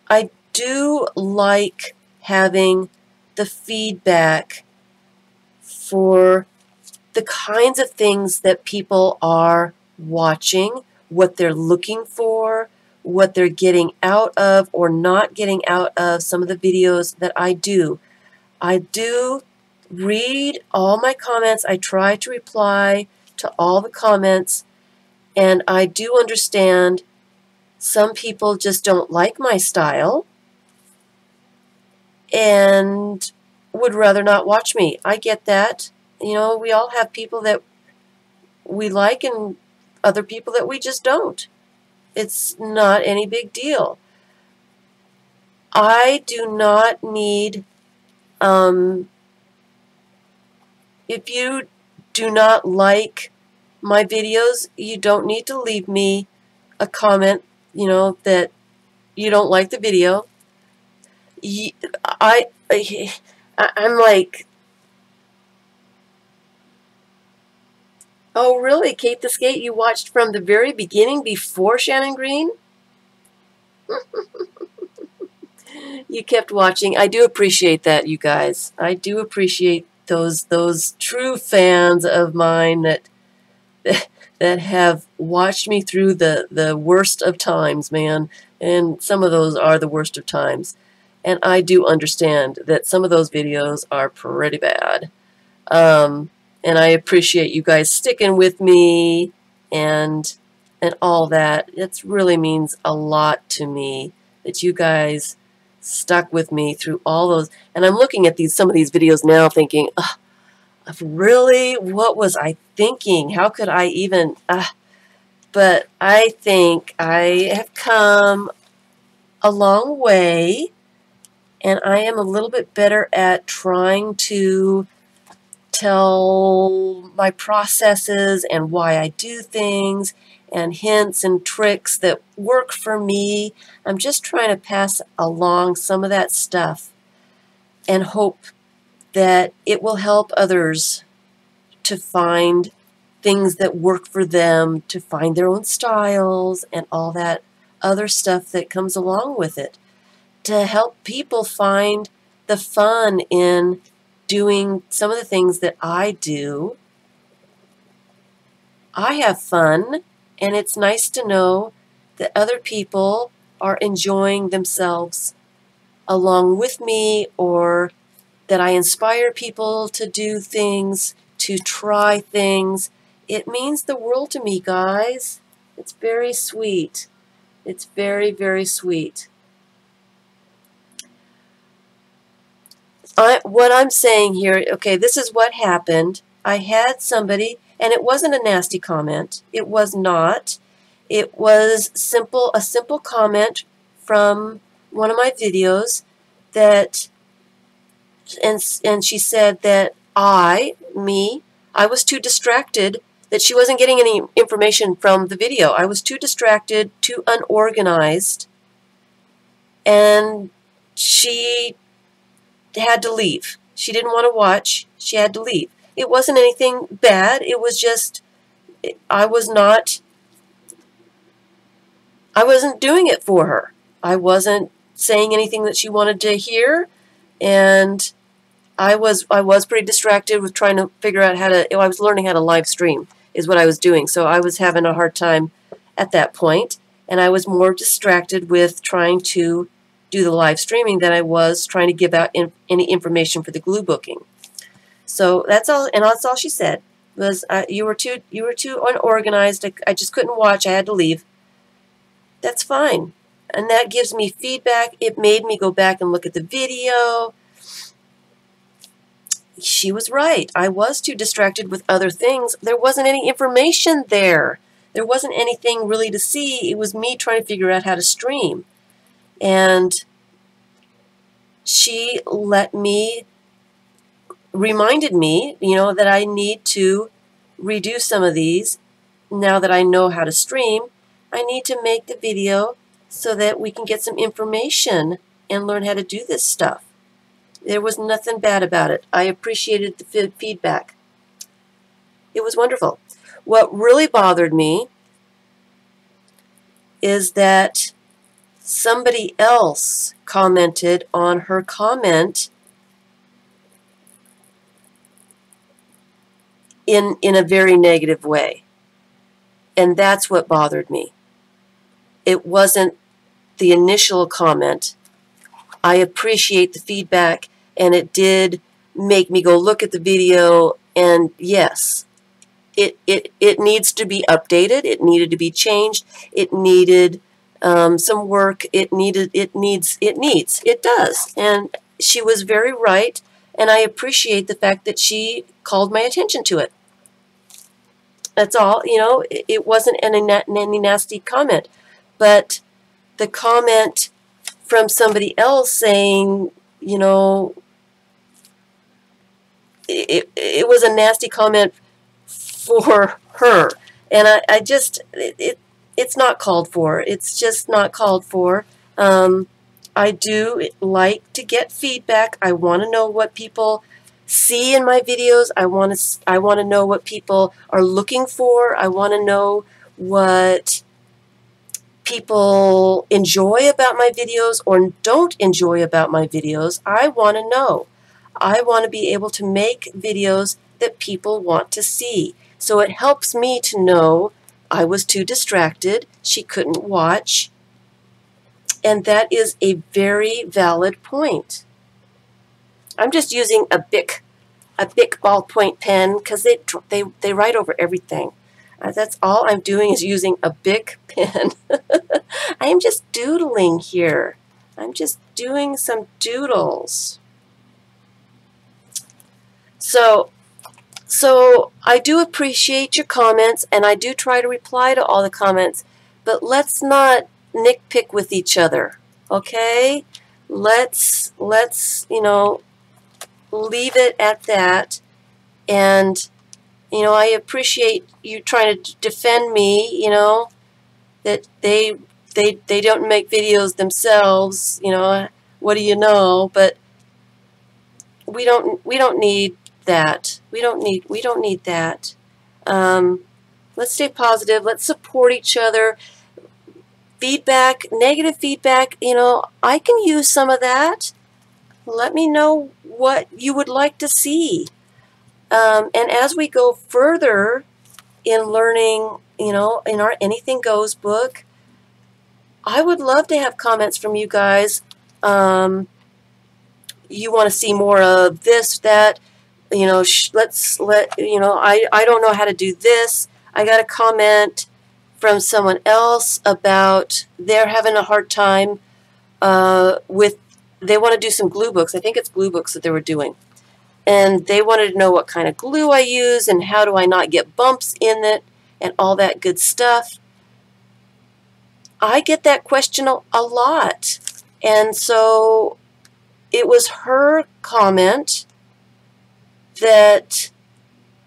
I do like having the feedback for the kinds of things that people are watching, what they're looking for, what they're getting out of or not getting out of some of the videos that I do. I do read all my comments. I try to reply to all the comments, and I do understand some people just don't like my style and would rather not watch me. I get that. You know, we all have people that we like and other people that we just don't. It's not any big deal. I do not need, if you do not like my videos, you don't need to leave me a comment, you know, that you don't like the video. I'm like, oh really, Kate the Skate, you watched from the very beginning before Shannon Green? You kept watching. I do appreciate that, you guys. I do appreciate those true fans of mine that have watched me through the worst of times, man. And some of those are the worst of times. And I do understand that some of those videos are pretty bad. And I appreciate you guys sticking with me and all that. It really means a lot to me that you guys stuck with me through all those. And I'm looking at some of these videos now thinking, really, what was I thinking? How could I even, but I think I have come a long way, and I am a little bit better at trying to tell my processes and why I do things and hints and tricks that work for me. I'm just trying to pass along some of that stuff and hope that it will help others to find things that work for them, to find their own styles and all that other stuff that comes along with it, to help people find the fun in doing some of the things that I do. I have fun, And it's nice to know that other people are enjoying themselves along with me, or that I inspire people to do things, to try things. It means the world to me, guys. It's very sweet. It's very, very sweet. What I'm saying here, okay, this is what happened. I had somebody, and it wasn't a nasty comment. It was not. It was a simple comment from one of my videos that, and she said that I was too distracted, that she wasn't getting any information from the video. I was too distracted, too unorganized, and she had to leave. She didn't want to watch. She had to leave. It wasn't anything bad. It was just I wasn't doing it for her. I wasn't saying anything that she wanted to hear, and I was pretty distracted with trying to figure out how to. I was learning how to live stream is what I was doing. So I was having a hard time at that point, and I was more distracted with trying to do the live streaming than I was trying to give out any information for the glue booking. So that's all, and that's all she said was you were too unorganized. I just couldn't watch. I had to leave. That's fine, and that gives me feedback. It made me go back and look at the video. She was right. I was too distracted with other things. There wasn't any information there. There wasn't anything really to see. It was me trying to figure out how to stream. And she reminded me, that I need to redo some of these. Now that I know how to stream, I need to make the video so that we can get some information and learn how to do this stuff. There was nothing bad about it. I appreciated the feedback. It was wonderful. What really bothered me is that somebody else commented on her comment in a very negative way. And that's what bothered me. It wasn't the initial comment. I appreciate the feedback, and it did make me go look at the video, and yes, it needs to be updated. It needed to be changed. It needed some work. It does. And she was very right, and I appreciate the fact that she called my attention to it. That's all. It wasn't any nasty comment, but the comment from somebody else saying, it was a nasty comment for her, and I just it's not called for. It's just not called for. I do like to get feedback. I want to know what people see in my videos. I want to know what people are looking for. I want to know what people enjoy about my videos or don't enjoy about my videos. I want to know. I want to be able to make videos that people want to see. So it helps me to know I was too distracted. She couldn't watch. And that is a very valid point. I'm just using a Bic ballpoint pen because they write over everything. That's all I'm doing is using a Bic pen. I am just doodling here. I'm just doing some doodles. So I do appreciate your comments, and I do try to reply to all the comments, but let's not nitpick with each other, okay? Let's leave it at that. And I appreciate you trying to defend me, that they don't make videos themselves, what do you know? But we don't need that. We don't need that. Let's stay positive. Let's support each other. Feedback, negative feedback, I can use some of that. Let me know what you would like to see. And as we go further in learning, you know, in our Anything Goes book. I would love to have comments from you guys. You want to see more of this, that, you know, I don't know how to do this. I got a comment from someone else about they're having a hard time they want to do some glue books. I think it's glue books that they were doing. And they wanted to know what kind of glue I use and how do I not get bumps in it and all that good stuff. I get that question a lot. And so it was her comment that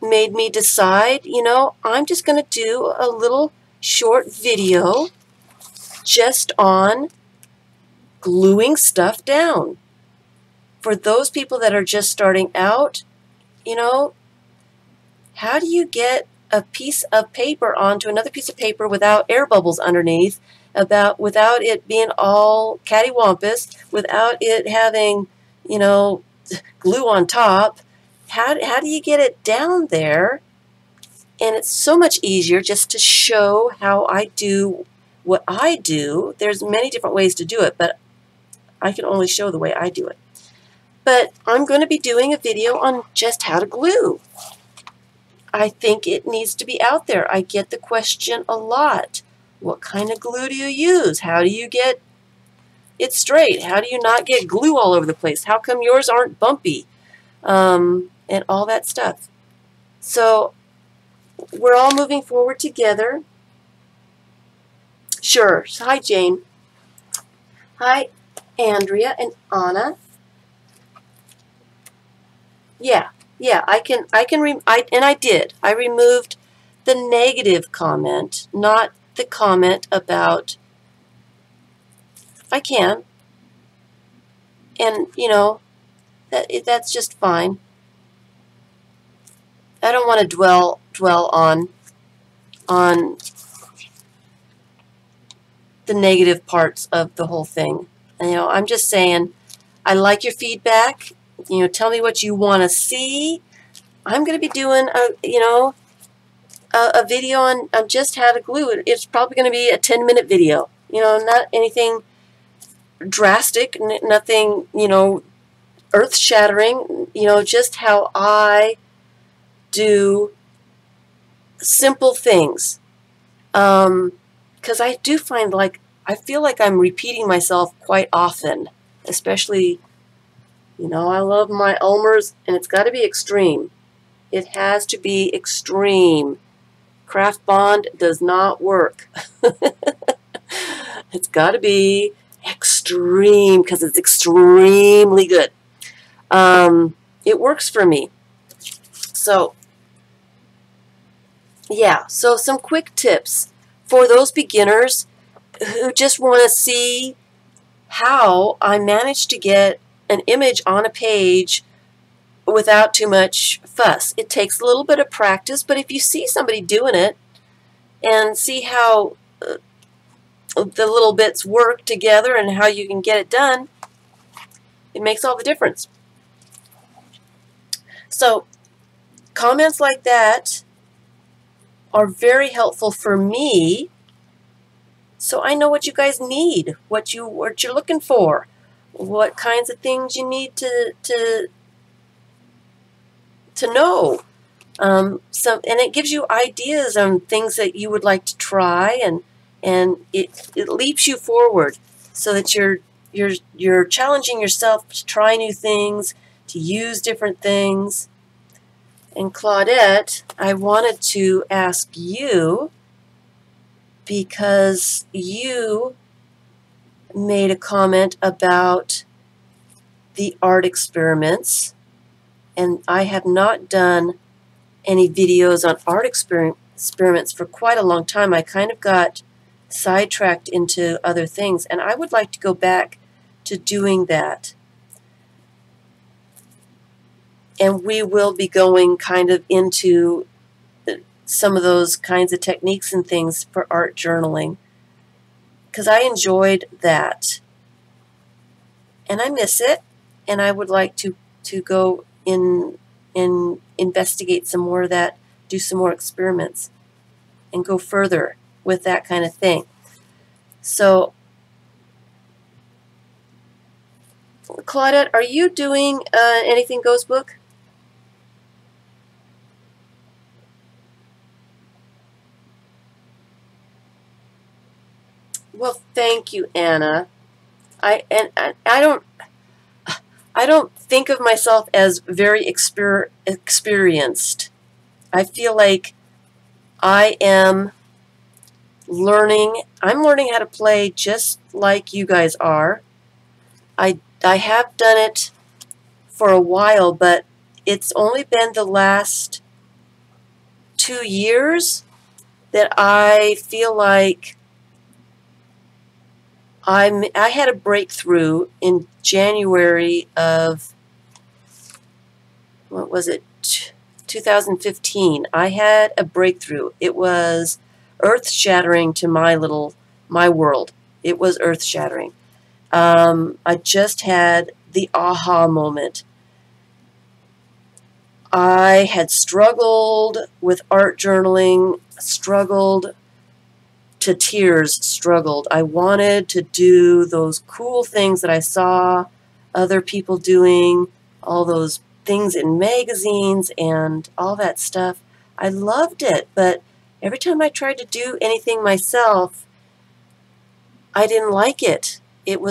made me decide, you know, I'm just going to do a little short video just on gluing stuff down. For those people that are just starting out, you know, how do you get a piece of paper onto another piece of paper without air bubbles underneath, without it being all cattywampus, without it having, you know, glue on top? How do you get it down there? And it's so much easier just to show how I do what I do. There's many different ways to do it, but I can only show the way I do it. But I'm going to be doing a video on just how to glue. I think it needs to be out there. I get the question a lot. What kind of glue do you use? How do you get it straight? How do you not get glue all over the place? How come yours aren't bumpy? And all that stuff. So we're all moving forward together. Sure. Hi, Jane. Hi, Andrea and Anna. Yeah, and I did. I removed the negative comment, not the comment about, I can. And, you know, that's just fine. I don't want to dwell on the negative parts of the whole thing. And, you know, I'm just saying, I like your feedback. You know, tell me what you want to see. I'm going to be doing a video on just how to glue. It's probably going to be a 10-minute video. You know, not anything drastic, nothing, you know, earth-shattering. You know, just how I do simple things. Because I do find I feel like I'm repeating myself quite often, especially, you know, I love my Elmers, and it's got to be extreme. It has to be extreme. Craft Bond does not work. It's got to be extreme because it's extremely good. It works for me. So, yeah, so some quick tips for those beginners who just want to see how I managed to get an image on a page without too much fuss. It takes a little bit of practice, but if you see somebody doing it and see how the little bits work together and how you can get it done, it makes all the difference. So comments like that are very helpful for me, so I know what you guys need, what you're looking for, what kinds of things you need to know. And it gives you ideas on things that you would like to try, and it leaps you forward so that you're challenging yourself to try new things, to use different things. And Claudette, I wanted to ask you, because you made a comment about the art experiments, and I have not done any videos on art experiments for quite a long time. I kind of got sidetracked into other things, and I would like to go back to doing that. And we will be going kind of into some of those kinds of techniques and things for art journaling, because I enjoyed that. And I miss it, and I would like to go in and investigate some more of that, do some more experiments. and go further with that kind of thing. So, Claudette, are you doing Anything Goes book? Well, thank you, Anna. I don't think of myself as very experienced. I feel like I am learning. I'm learning how to play just like you guys are. I have done it for a while, but it's only been the last 2 years that I feel like I had a breakthrough in January of, what was it, 2015. I had a breakthrough. It was earth-shattering to my world. It was earth-shattering. I just had the aha moment. I had struggled with art journaling, struggled to tears, struggled. I wanted to do those cool things that I saw other people doing, all those things in magazines and all that stuff. I loved it, but every time I tried to do anything myself, I didn't like it. It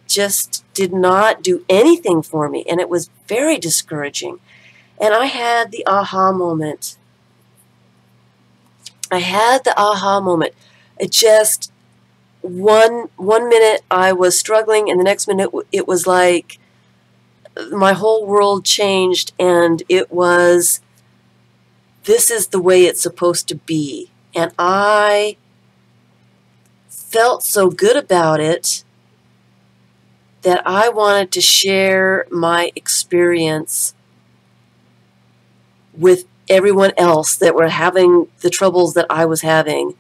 just did not do anything for me, and it was very discouraging. And I had the aha moment. I had the aha moment. It just, one minute I was struggling, and the next minute it was like my whole world changed, and it was, this is the way it's supposed to be. And I felt so good about it that I wanted to share my experience with everyone else that were having the troubles that I was having.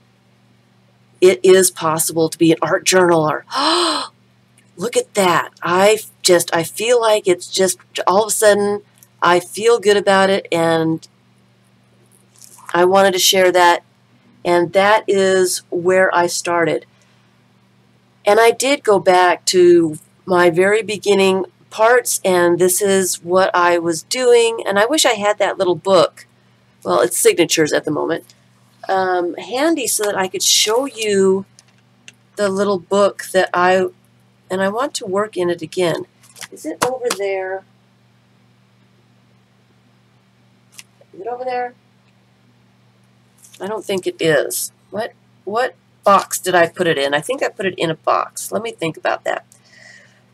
It is possible to be an art journaler. Look at that. I feel like it's just all of a sudden I feel good about it, and I wanted to share that, and that is where I started. And I did go back to my very beginning parts, and this is what I was doing, and I wish I had that little book. Well, it's signatures at the moment. Handy so that I could show you the little book that I want to work in it again. Is it over there? Is it over there? I don't think it is. What box did I put it in? I think I put it in a box. Let me think about that.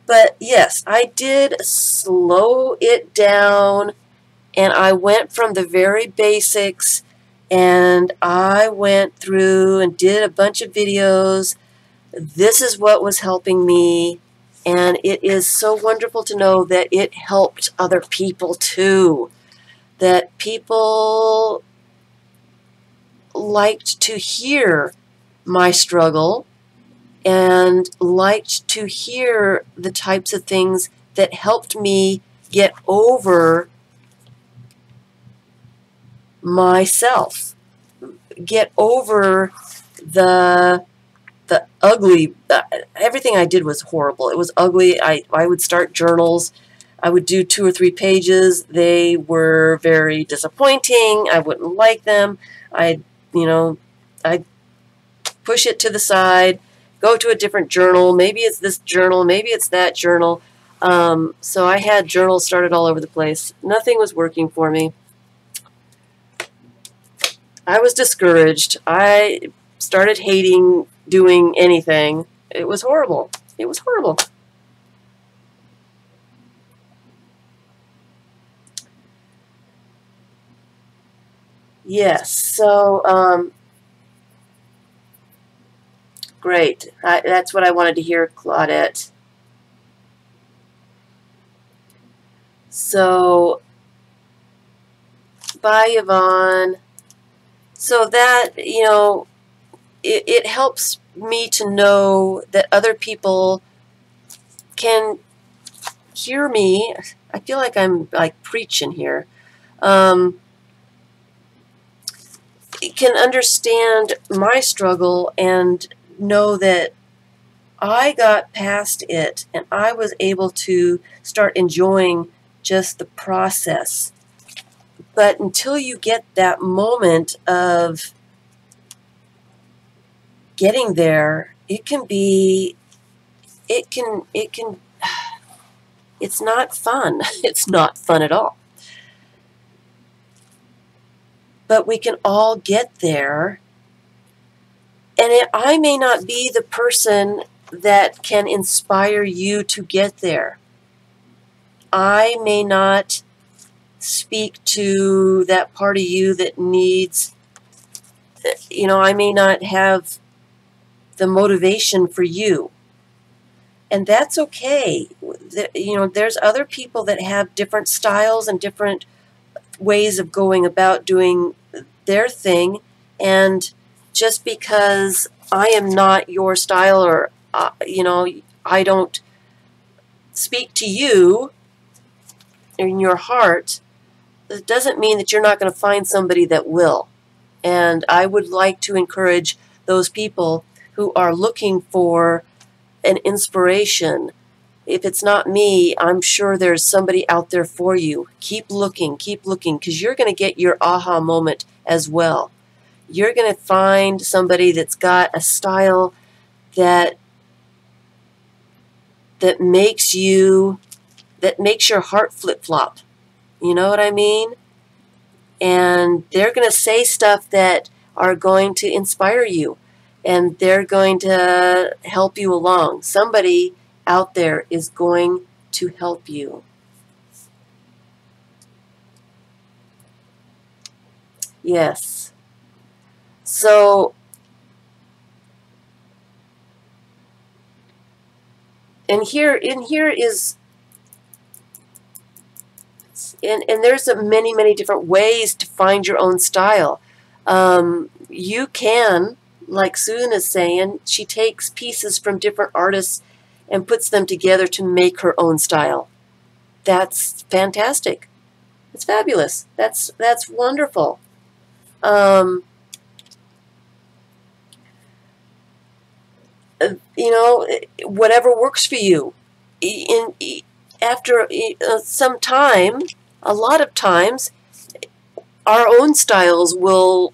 But yes, I did slow it down, and I went from the very basics, and I went through and did a bunch of videos. This is what was helping me, and it is so wonderful to know that it helped other people too. That people liked to hear my struggle and liked to hear the types of things that helped me get over myself, get over the ugly, everything I did was horrible. It was ugly. I would start journals. I would do 2 or 3 pages. They were very disappointing. I wouldn't like them. I'd push it to the side, go to a different journal. Maybe it's this journal. Maybe it's that journal. So I had journals started all over the place. Nothing was working for me. I was discouraged. I started hating doing anything. It was horrible. It was horrible. Yes, so great. That's what I wanted to hear, Claudette. So, bye, Yvonne. So that, it helps me to know that other people can hear me. I feel like I'm like preaching here. can understand my struggle and know that I got past it and I was able to start enjoying just the process. But until you get that moment of getting there, it can, it's not fun. It's not fun at all. But we can all get there. And I may not be the person that can inspire you to get there. I may not speak to that part of you that needs, I may not have the motivation for you. And that's okay. There's other people that have different styles and different ways of going about doing their thing. And just because I am not your style, or, I don't speak to you in your heart, it doesn't mean that you're not going to find somebody that will. And I would like to encourage those people who are looking for an inspiration. If it's not me, I'm sure there's somebody out there for you. Keep looking, because you're going to get your aha moment as well. You're going to find somebody that's got a style that makes your heart flip-flop. You know what I mean? And they're going to say stuff that are going to inspire you, and they're going to help you along. Somebody out there is going to help you. Yes. So, and here is, and there's many different ways to find your own style. You can, like Susan is saying, she takes pieces from different artists and puts them together to make her own style. That's fantastic. It's fabulous. That's wonderful. Whatever works for you. After some time, a lot of times, our own styles will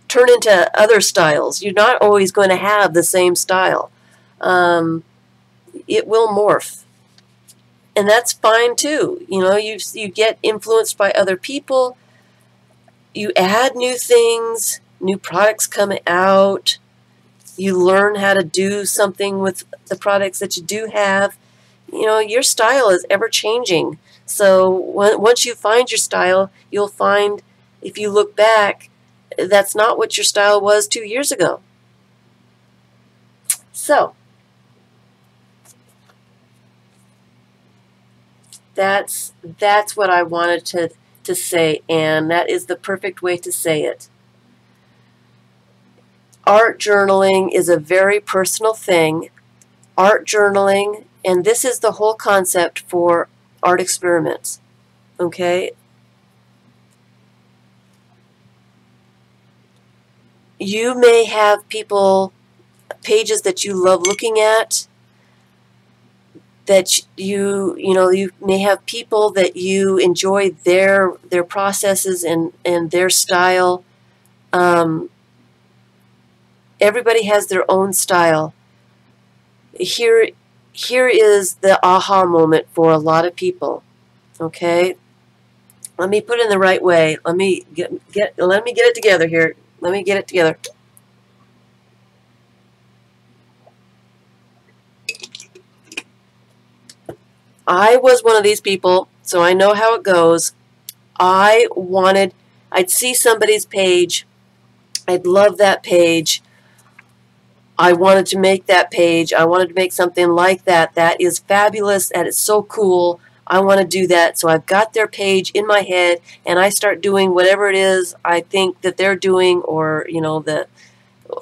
turn into other styles. You're not always going to have the same style. It will morph. And that's fine too. You get influenced by other people. You add new things, new products come out. You learn how to do something with the products that you do have. Your style is ever changing. So once you find your style, you'll find, if you look back, that's not what your style was 2 years ago. So that's what I wanted to say, and that is the perfect way to say it. Art journaling is a very personal thing. Art journaling, and this is the whole concept for art experiments. Okay? You may have pages that you love looking at, that you may have people that you enjoy their processes and their style. Everybody has their own style. Here is the aha moment for a lot of people. Okay? Let me put it in the right way. Let me get it together here. Let me get it together. I was one of these people, so I know how it goes. I'd see somebody's page. I'd love that page. I wanted to make that page. I wanted to make something like that. That is fabulous. That is so cool. I want to do that. So I've got their page in my head, and I start doing whatever it is I think that they're doing, or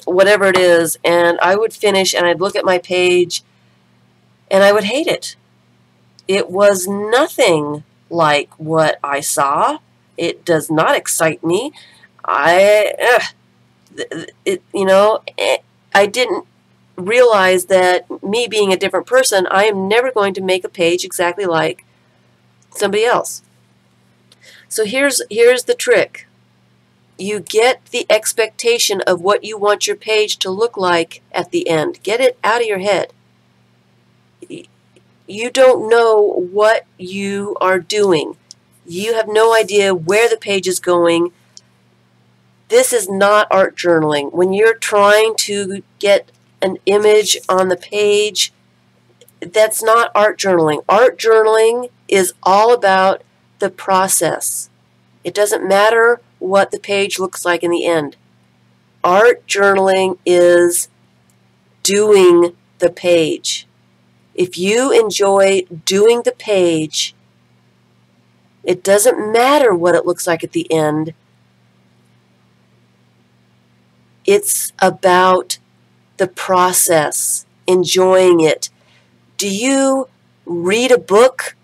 whatever it is. And I would finish, and I'd look at my page, and I would hate it. It was nothing like what I saw. It does not excite me. I didn't realize that me being a different person, I am never going to make a page exactly like somebody else. So here's the trick. You get the expectation of what you want your page to look like at the end. Get it out of your head. You don't know what you are doing. You have no idea where the page is going. This is not art journaling. When you're trying to get an image on the page, that's not art journaling. Art journaling is all about the process. It doesn't matter what the page looks like in the end. Art journaling is doing the page. If you enjoy doing the page, it doesn't matter what it looks like at the end. It's about the process, enjoying it. Do you read a book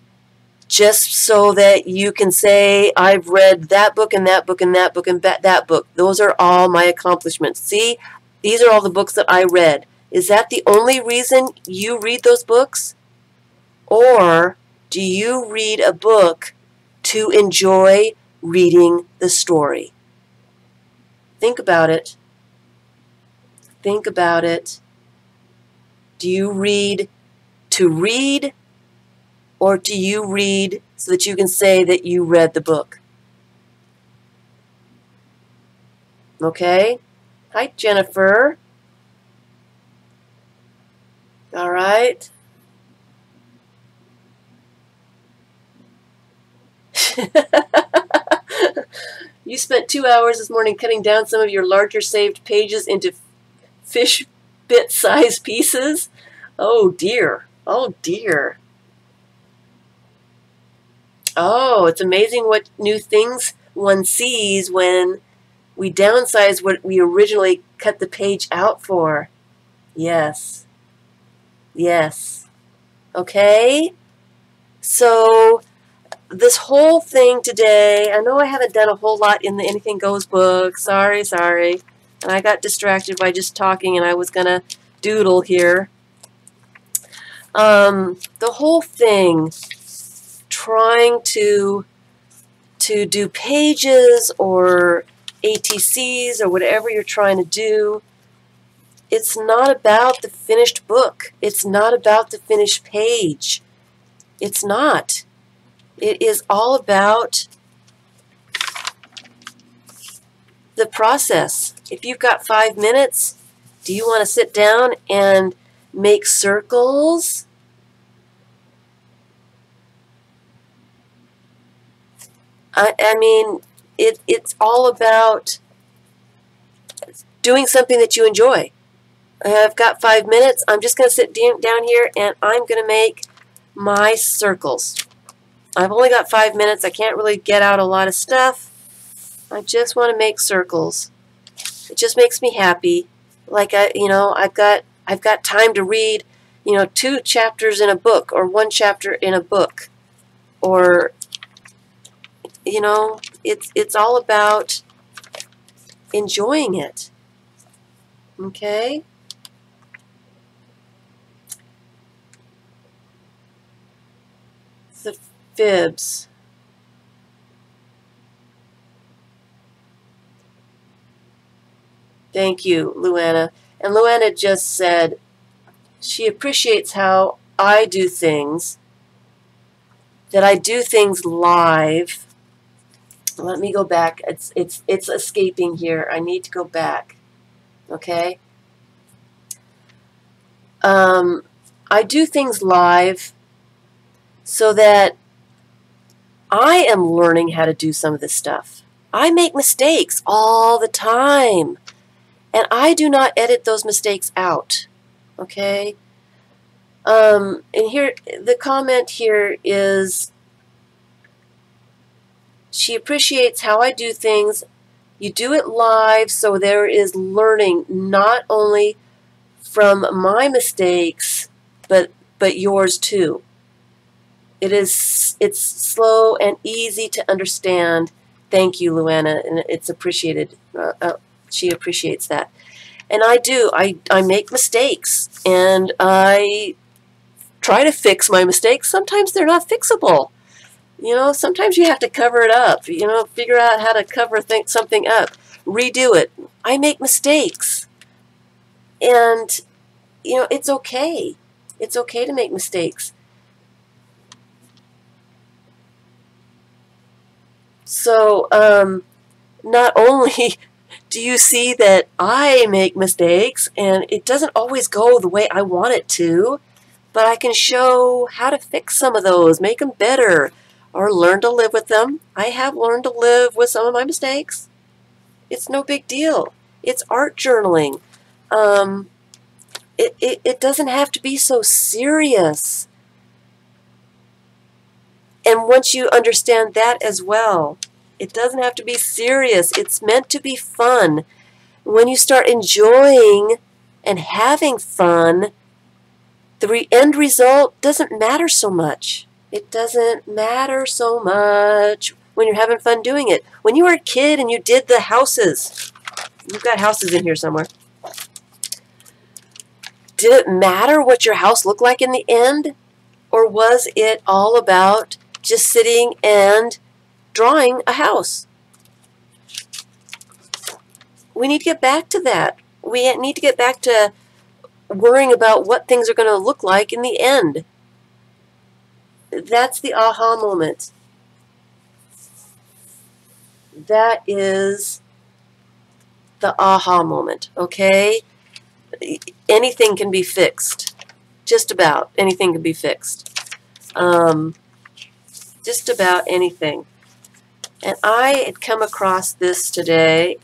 just so that you can say, I've read that book and that book and that book and that book? Those are all my accomplishments. See, these are all the books that I read. Is that the only reason you read those books? Or do you read a book to enjoy reading the story? Think about it. Think about it. Do you read to read, or do you read so that you can say that you read the book? Okay? Hi, Jennifer. All right. You spent 2 hours this morning cutting down some of your larger saved pages into fish bit-sized pieces. Oh dear. Oh dear. Oh, it's amazing what new things one sees when we downsize what we originally cut the page out for. Yes. Yes. Okay? So this whole thing today, I know I haven't done a whole lot in the Anything Goes book. Sorry. And I got distracted by just talking, and I was going to doodle here. The whole thing, trying to do pages or ATCs or whatever you're trying to do, it's not about the finished book. It's not about the finished page. It's not. It is all about the process. If you've got 5 minutes, do you want to sit down and make circles? I mean, it's all about doing something that you enjoy. I've got 5 minutes. I'm just going to sit down here and I'm going to make my circles. I've only got 5 minutes. I can't really get out a lot of stuff. I just want to make circles. It just makes me happy. Like I've got time to read, 2 chapters in a book or 1 chapter in a book, or it's all about enjoying it. Okay? The FIBS. Thank you, Luana. And Luana just said she appreciates how I do things, that I do things live. Let me go back. It's escaping here. I need to go back. Okay? I do things live so that I am learning how to do some of this stuff. I make mistakes all the time, and I do not edit those mistakes out. Okay? And here, the comment here is, she appreciates how I do things. You do it live, so there is learning not only from my mistakes, but yours too. It's slow and easy to understand, Thank you, Luana, and it's appreciated. She appreciates that. And I do. I make mistakes, and I try to fix my mistakes. Sometimes they're not fixable. You know, sometimes you have to cover it up. You know, figure out how to cover something up. Redo it. I make mistakes. And, you know, it's okay. It's okay to make mistakes. So, not only do you see that I make mistakes, and it doesn't always go the way I want it to, but I can show how to fix some of those, make them better, or learn to live with them. I have learned to live with some of my mistakes. It's no big deal. It's art journaling. It doesn't have to be so serious. And once you understand that as well, it doesn't have to be serious. It's meant to be fun. When you start enjoying and having fun, the end result doesn't matter so much. It doesn't matter so much when you're having fun doing it. When you were a kid and you did the houses, you've got houses in here somewhere. Did it matter what your house looked like in the end? Or was it all about just sitting and drawing a house? We need to get back to that. We need to get back to worrying about what things are going to look like in the end. That's the aha moment. That is the aha moment, okay? Anything can be fixed. Just about anything can be fixed. Just about anything. And I had come across this today,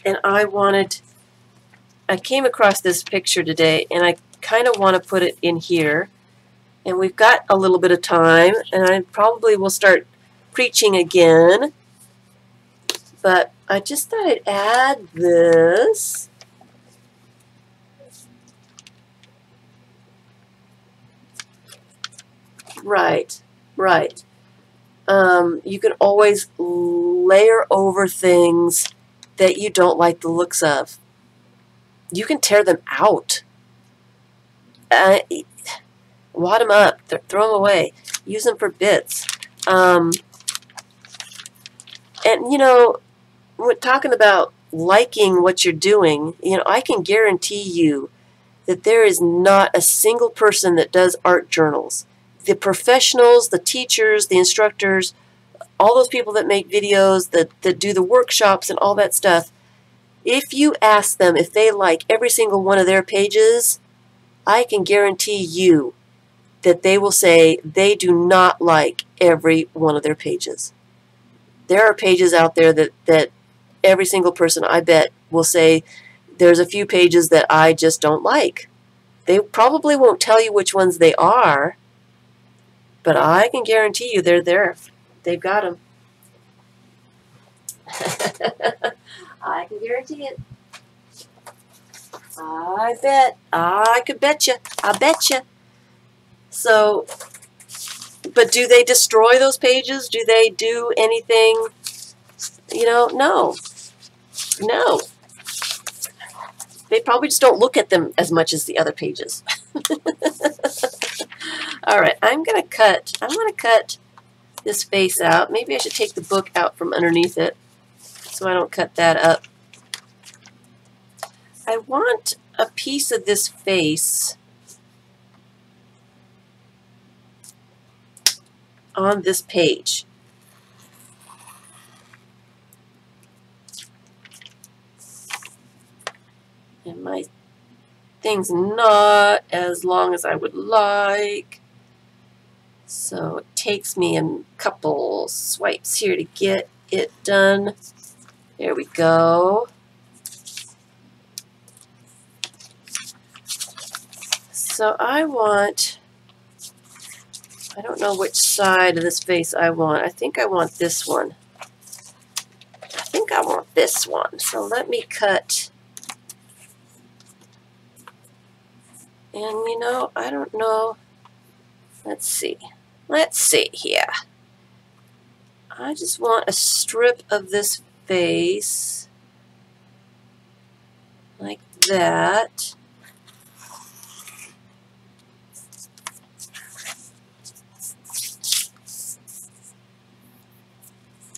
and I came across this picture today, and I kind of want to put it in here. And we've got a little bit of time, and I probably will start preaching again. But I just thought I'd add this. Right. You can always layer over things that you don't like the looks of. You can tear them out. Wad them up. Throw them away. Use them for bits. And, you know, we're talking about liking what you're doing. You know, I can guarantee you that there is not a single person that does art journals. The professionals, the teachers, the instructors, all those people that make videos, that do the workshops and all that stuff, if you ask them if they like every single one of their pages, I can guarantee you that they will say they do not like every one of their pages. There are pages out there that every single person, I bet, will say there's a few pages that I just don't like. They probably won't tell you which ones they are, but I can guarantee you they're there. They've got them. I can guarantee it. I bet. I could bet you. I bet you. So, but do they destroy those pages? Do they do anything? You know, no. No. They probably just don't look at them as much as the other pages. All right, I want to cut this face out. Maybe I should take the book out from underneath it so I don't cut that up. I want a piece of this face on this page. And my thing's not as long as I would like, so it takes me a couple swipes here to get it done. There we go. So I don't know which side of this face I want. I think I want this one. So let me cut. And you know, I don't know. Let's see. Let's see here. I just want a strip of this face like that.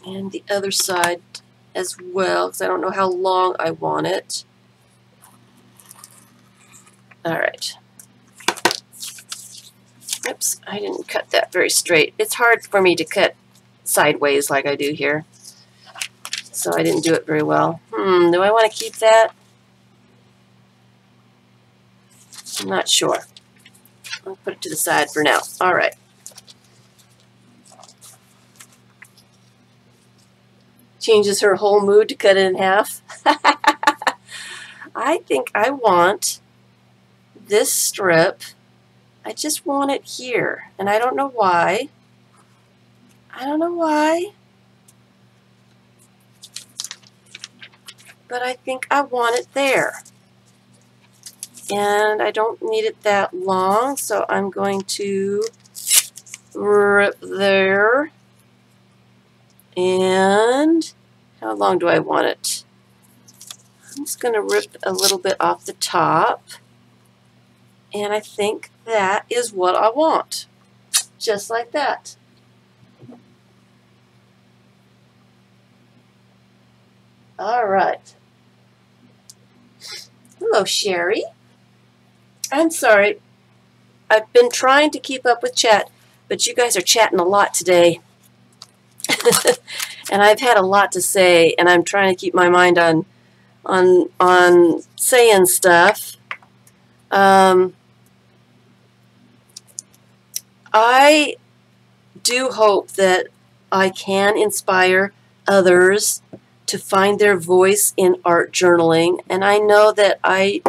And the other side as well, because I don't know how long I want it. All right. Oops, I didn't cut that very straight. It's hard for me to cut sideways like I do here. So I didn't do it very well. Do I want to keep that? I'm not sure. I'll put it to the side for now. All right. Changes her whole mood to cut it in half. I think I want this strip. I just want it here, and I don't know why. I don't know why. But I think I want it there. And I don't need it that long, so I'm going to rip there. And how long do I want it? I'm just going to rip a little bit off the top. And I think that is what I want. Just like that. All right. Hello, Sherry. I'm sorry. I've been trying to keep up with chat, but you guys are chatting a lot today. And I've had a lot to say, and I'm trying to keep my mind on saying stuff. I do hope that I can inspire others to find their voice in art journaling, and I know that I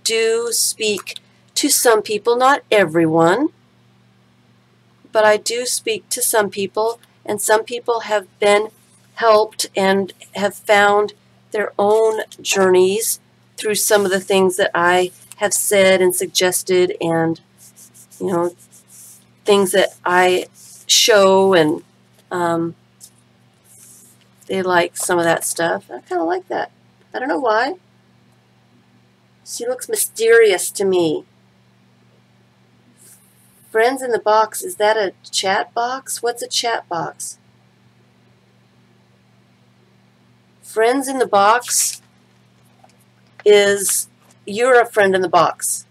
do speak to some people, not everyone, but I do speak to some people, and some people have been helped and have found their own journeys through some of the things that I have said and suggested, and things that I show, and they like some of that stuff. I kind of like that. I don't know why. She looks mysterious to me. Friends in the box, is that a chat box? What's a chat box? Friends in the box is, you're a friend in the box,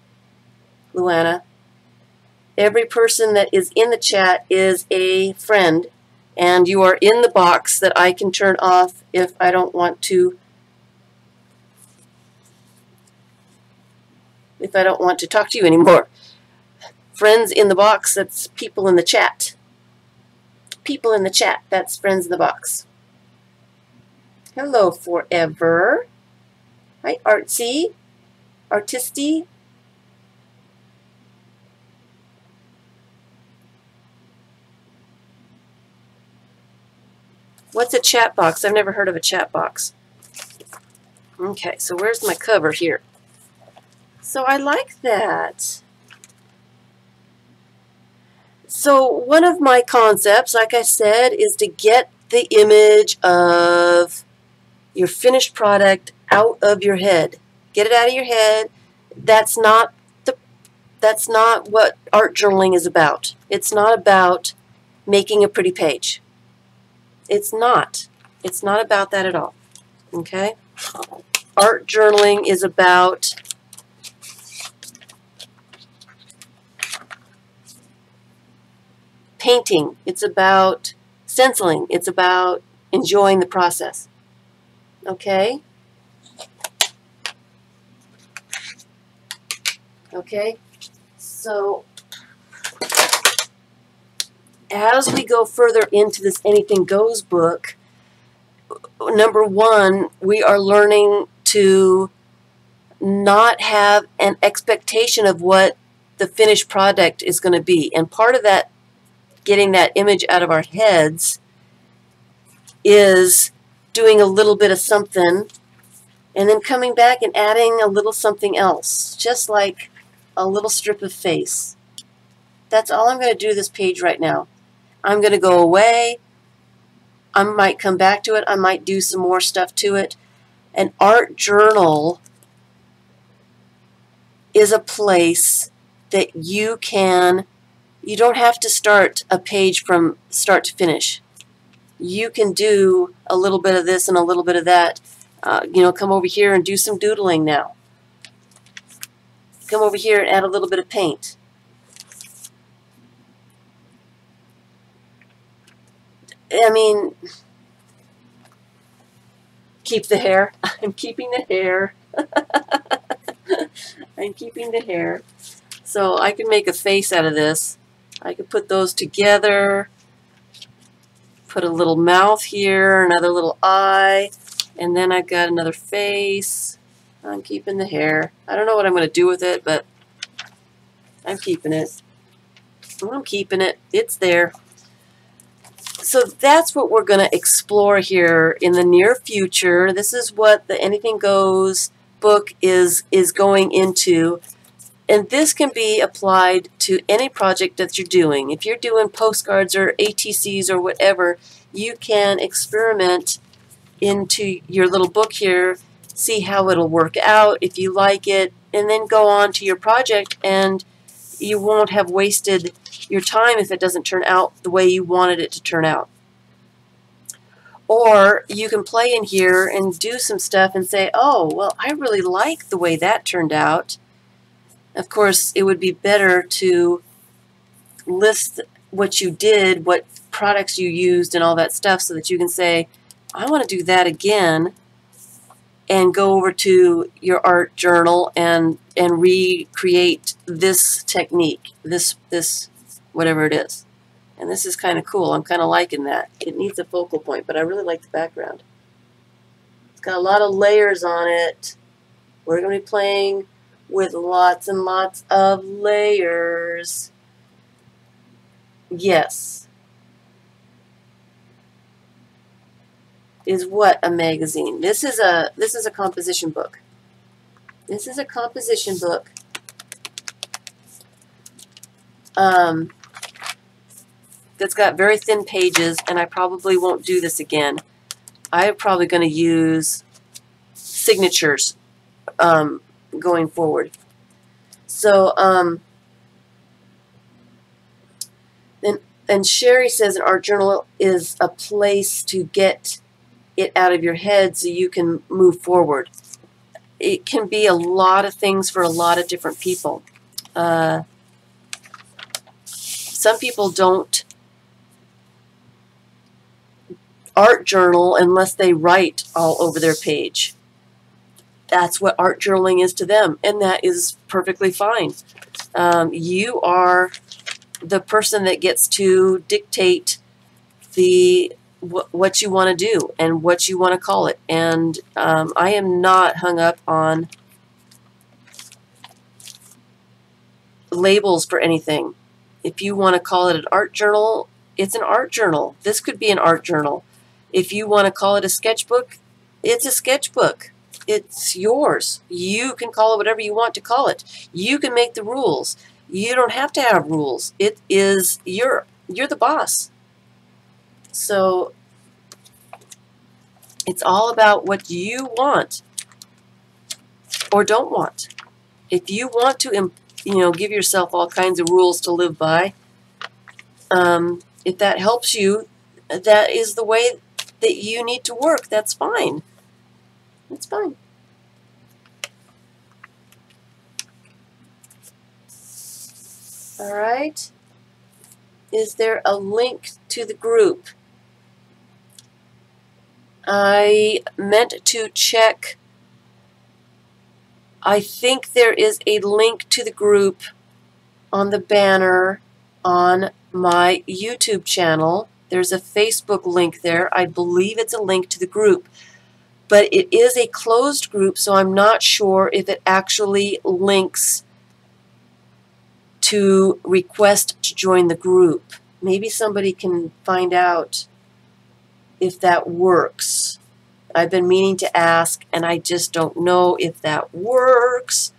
Luana. Every person that is in the chat is a friend, and you are in the box that I can turn off if I don't want to, talk to you anymore. Friends in the box, that's people in the chat. People in the chat, that's friends in the box. Hello, Forever. Hi, Artsy. Artisty. What's a chat box? I've never heard of a chat box. Okay, so where's my cover here? So I like that. So one of my concepts, like I said, is to get the image of your finished product out of your head. Get it out of your head. That's not what art journaling is about. It's not about making a pretty page. It's not. It's not about that at all. Okay? Art journaling is about painting. It's about stenciling. It's about enjoying the process. Okay? Okay? So, as we go further into this Anything Goes book, number one, we are learning to not have an expectation of what the finished product is going to be. And part of that, getting that image out of our heads, is doing a little bit of something and then coming back and adding a little something else, just like a little strip of face. That's all I'm going to do this page right now. I'm going to go away. I might come back to it. I might do some more stuff to it. An art journal is a place that you don't have to start a page from start to finish. You can do a little bit of this and a little bit of that. Come over here and do some doodling now. Come over here and add a little bit of paint. I mean, keep the hair. I'm keeping the hair. I'm keeping the hair. So I can make a face out of this. I could put those together. Put a little mouth here, another little eye, and then I've got another face. I'm keeping the hair. I don't know what I'm going to do with it, but I'm keeping it. I'm keeping it. It's there. So that's what we're going to explore here in the near future. This is what the Anything Goes book is going into. And this can be applied to any project that you're doing. If you're doing postcards or ATCs or whatever, you can experiment into your little book here, see how it'll work out, if you like it, and then go on to your project, and you won't have wasted your time if it doesn't turn out the way you wanted it to turn out. Or you can play in here and do some stuff and say, oh, well, I really like the way that turned out. Of course, it would be better to list what you did, what products you used, and all that stuff so that you can say, I want to do that again, and go over to your art journal and recreate this technique, this whatever it is. And this is kind of cool. I'm kind of liking that. It needs a focal point, but I really like the background. It's got a lot of layers on it. We're going to be playing with lots and lots of layers. Yes. Is what a magazine. This is a composition book. This is a composition book. That's got very thin pages, and I probably won't do this again. I'm probably going to use signatures going forward. So, and Sherry says an art journal is a place to get it out of your head so you can move forward. It can be a lot of things for a lot of different people. Some people don't art journal unless they write all over their page. That's what art journaling is to them, and that is perfectly fine. You are the person that gets to dictate what you want to do and what you want to call it. And I am not hung up on labels for anything. If you want to call it an art journal, it's an art journal. This could be an art journal. If you want to call it a sketchbook, it's a sketchbook. It's yours. You can call it whatever you want to call it. You can make the rules. You don't have to have rules. It is you're the boss. So it's all about what you want or don't want. If you want to, give yourself all kinds of rules to live by, if that helps you, that is the way that you need to work. That's fine. That's fine. All right. Is there a link to the group? I meant to check. I think there is a link to the group on the banner on my YouTube channel. There's a Facebook link there. I believe it's a link to the group. But it is a closed group, so I'm not sure if it actually links to request to join the group. Maybe somebody can find out if that works. I've been meaning to ask, and I just don't know if that works,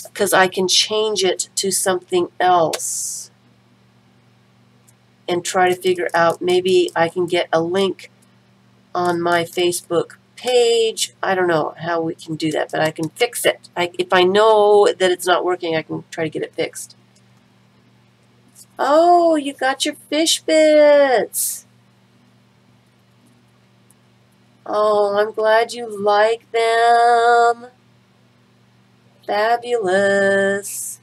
because I can change it to something else. and try to figure out, maybe I can get a link on my Facebook page. I don't know how we can do that, but I can fix it. If I know that it's not working, I can try to get it fixed. Oh, you got your fish bits. Oh, I'm glad you like them. Fabulous.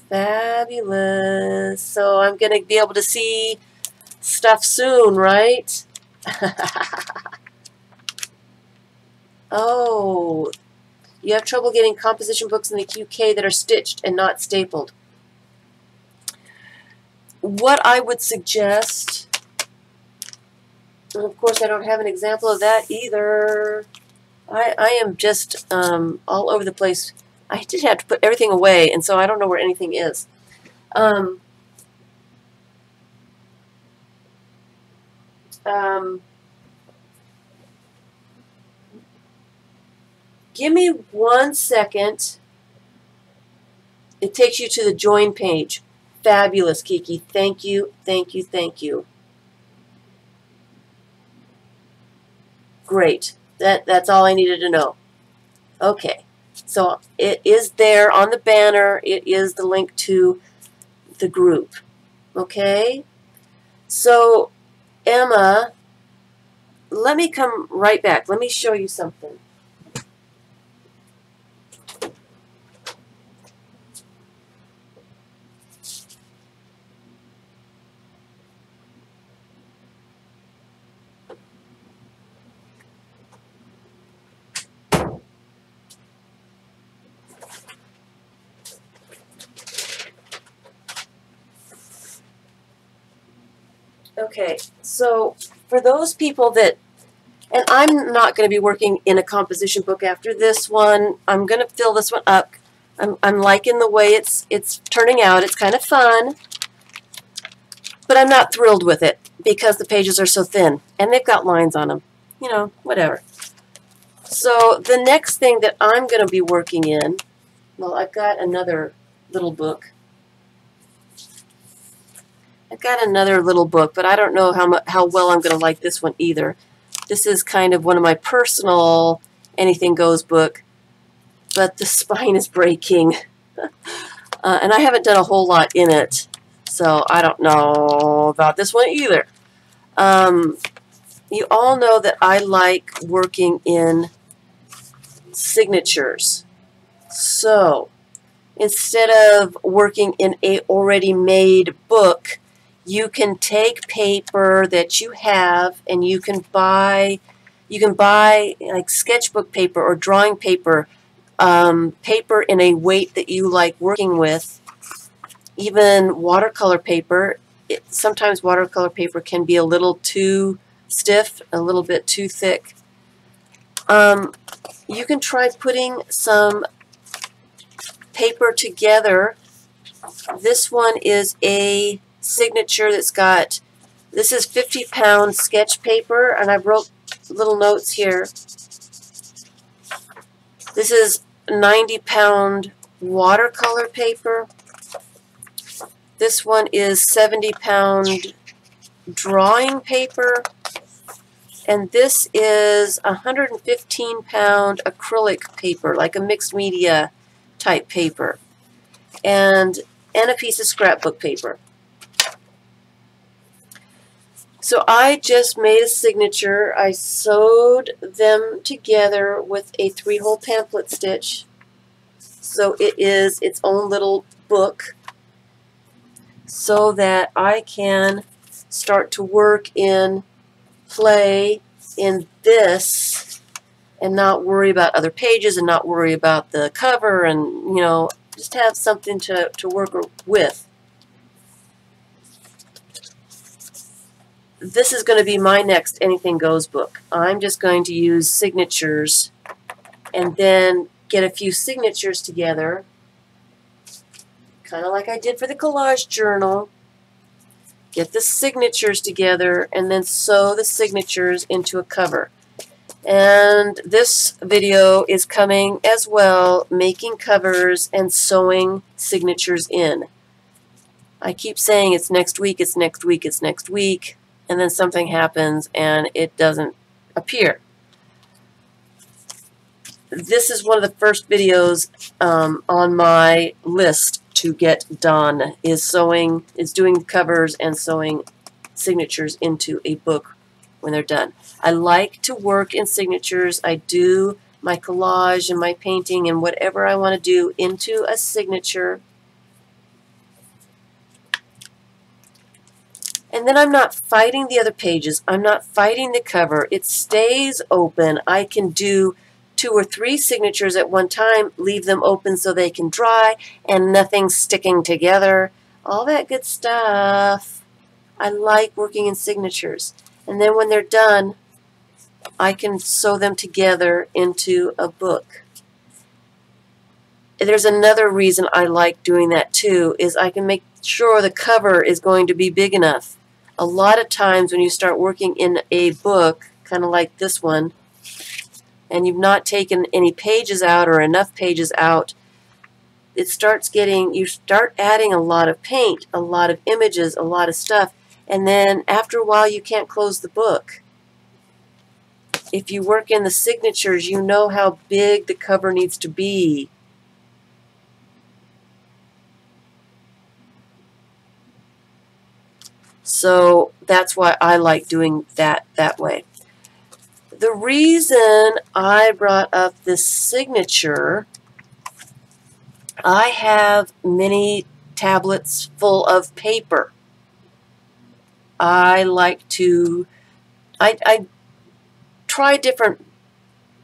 Fabulous. So I'm going to be able to see stuff soon, right? Oh, you have trouble getting composition books in the UK that are stitched and not stapled. What I would suggest, and of course I don't have an example of that either. I am just all over the place. I did have to put everything away, and so I don't know where anything is. Give me 1 second. It takes you to the join page. Fabulous, Kiki. Thank you, thank you, thank you. Great. That's all I needed to know. Okay. So it is there on the banner. It is the link to the group. Okay? So, Emma, let me come right back. Let me show you something. Okay, so for those people that, and I'm not going to be working in a composition book after this one. I'm going to fill this one up. I'm liking the way it's turning out. It's kind of fun, but I'm not thrilled with it because the pages are so thin and they've got lines on them. You know, whatever. So the next thing that I'm going to be working in, well, I've got another little book. I've got another little book, but I don't know how well I'm going to like this one either. This is kind of one of my personal anything goes book, but the spine is breaking. And I haven't done a whole lot in it, so I don't know about this one either. You all know that I like working in signatures. So instead of working in a already made book, you can take paper that you have and you can buy like sketchbook paper or drawing paper, paper in a weight that you like working with, even watercolor paper. Sometimes watercolor paper can be a little too stiff, a little bit too thick. You can try putting some paper together. This one is a signature that's got, this is 50-pound sketch paper, and I wrote little notes here. This is 90-pound watercolor paper. This one is 70-pound drawing paper, and this is 115-pound acrylic paper, like a mixed media type paper, and a piece of scrapbook paper. So I just made a signature. I sewed them together with a 3-hole pamphlet stitch. So it is its own little book so that I can start to work in play in this and not worry about other pages and not worry about the cover, and, you know, just have something to work with. This is going to be my next Anything Goes book. I'm just going to use signatures and then get a few signatures together, kind of like I did for the collage journal. Get the signatures together and then sew the signatures into a cover. And this video is coming as well, making covers and sewing signatures in. I keep saying it's next week, it's next week, it's next week, and then something happens and it doesn't appear. This is one of the first videos on my list to get done, is doing covers and sewing signatures into a book when they're done. I like to work in signatures. I do my collage and my painting and whatever I want to do into a signature. And then I'm not fighting the other pages. I'm not fighting the cover. It stays open. I can do 2 or 3 signatures at one time, leave them open so they can dry, and nothing's sticking together. All that good stuff. I like working in signatures. And then when they're done, I can sew them together into a book. There's another reason I like doing that too, is I can make sure the cover is going to be big enough. A lot of times when you start working in a book, kind of like this one, and you've not taken any pages out or enough pages out, you start adding a lot of paint, a lot of images, a lot of stuff, and then after a while you can't close the book. If you work in the signatures, you know how big the cover needs to be. So that's why I like doing that way. The reason I brought up this signature, I have many tablets full of paper. I like to, I try different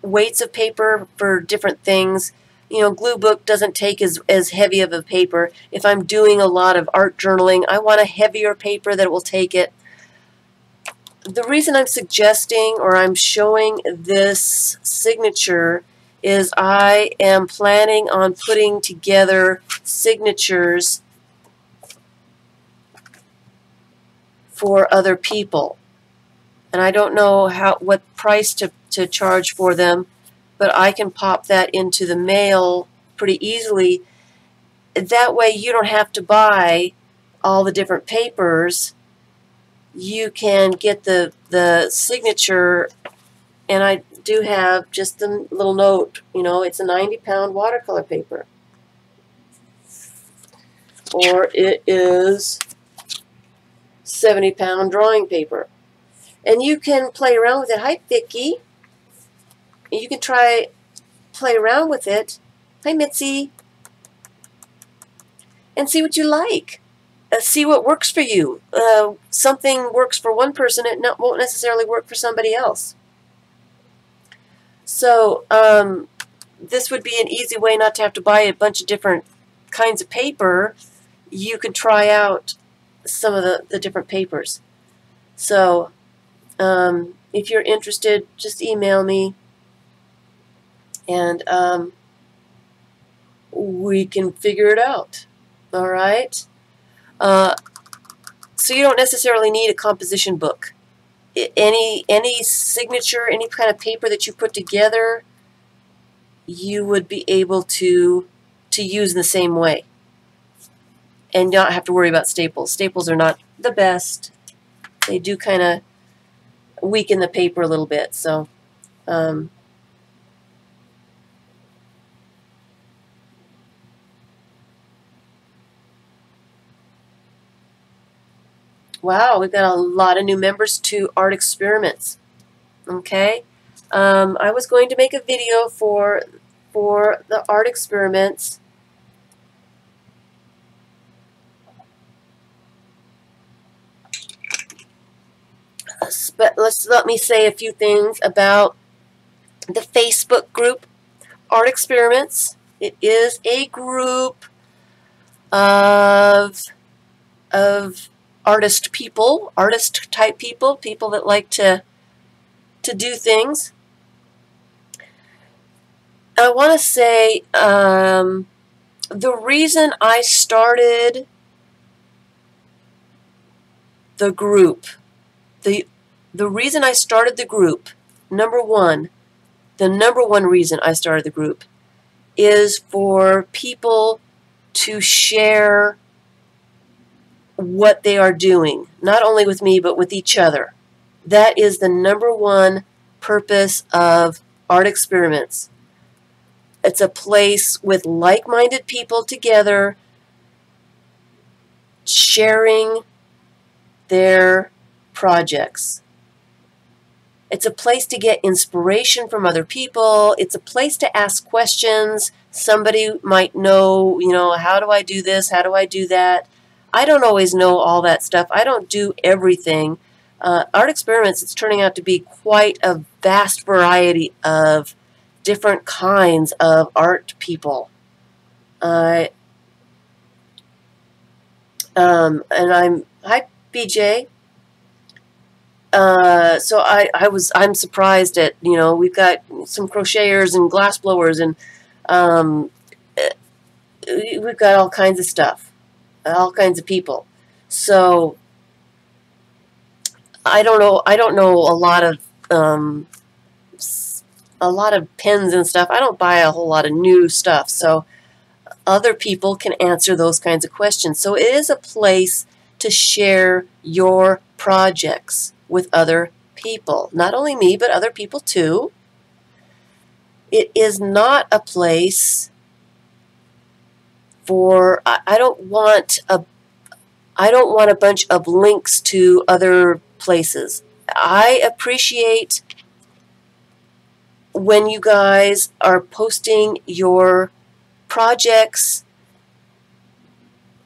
weights of paper for different things. You know, glue book doesn't take as heavy of a paper. If I'm doing a lot of art journaling, I want a heavier paper that will take it. The reason I'm suggesting or I'm showing this signature is I am planning on putting together signatures for other people. And I don't know what price to charge for them, but I can pop that into the mail pretty easily. That way you don't have to buy all the different papers. You can get the signature, and I do have just a little note, you know, it's a 90-pound watercolor paper. Or it is 70-pound drawing paper. And you can play around with it. Hi, Vicky. You can play around with it. Hi, Mitzi. And see what you like. See what works for you. Something works for one person, it won't necessarily work for somebody else. So this would be an easy way not to have to buy a bunch of different kinds of paper. You could try out some of the different papers. So if you're interested, just email me, and we can figure it out. All right? So you don't necessarily need a composition book. Any signature, any kind of paper that you put together, you would be able to use in the same way. And not have to worry about staples. Staples are not the best. They do kind of weaken the paper a little bit. So wow, we've got a lot of new members to Art Experiments. Okay, I was going to make a video for the Art Experiments. But let me say a few things about the Facebook group Art Experiments. It is a group of artist people, artist type people, people that like to do things. I want to say the reason I started the group, the reason I started the group, the number one reason I started the group is for people to share what they are doing, not only with me, but with each other. That is the #1 purpose of art experiments. It's a place with like-minded people together, sharing their projects. It's a place to get inspiration from other people. It's a place to ask questions. Somebody might know, how do I do this? How do I do that? I don't always know all that stuff. I don't do everything. Art experiments, it's turning out to be quite a vast variety of different kinds of art people. And hi, BJ. So I'm surprised at, we've got some crocheters and glass blowers, and we've got all kinds of stuff, all kinds of people. So I don't know a lot of pens and stuff. I don't buy a whole lot of new stuff, so other people can answer those kinds of questions. So it is a place to share your projects with other people. Not only me, but other people too. It is not a place for, I don't want a bunch of links to other places. I appreciate when you guys are posting your projects.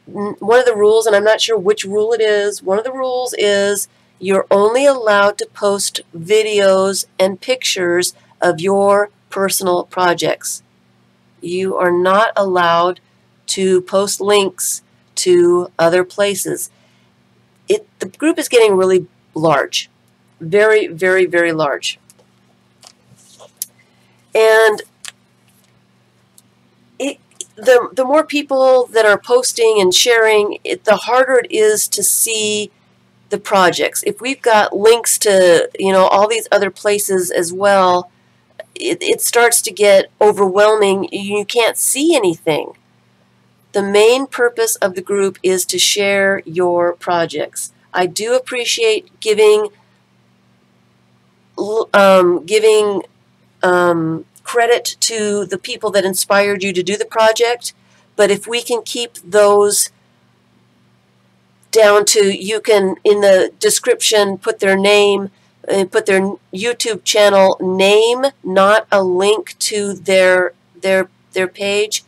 One of the rules, and I'm not sure which rule it is, one of the rules is you're only allowed to post videos and pictures of your personal projects. You are not allowed to post links to other places. The group is getting really large. Very, very, very large. And the more people that are posting and sharing, the harder it is to see the projects. If we've got links to, all these other places as well, it starts to get overwhelming. You can't see anything. The main purpose of the group is to share your projects. I do appreciate giving credit to the people that inspired you to do the project, but if we can keep those down to, you can in the description put their name and put their YouTube channel name, not a link to their page.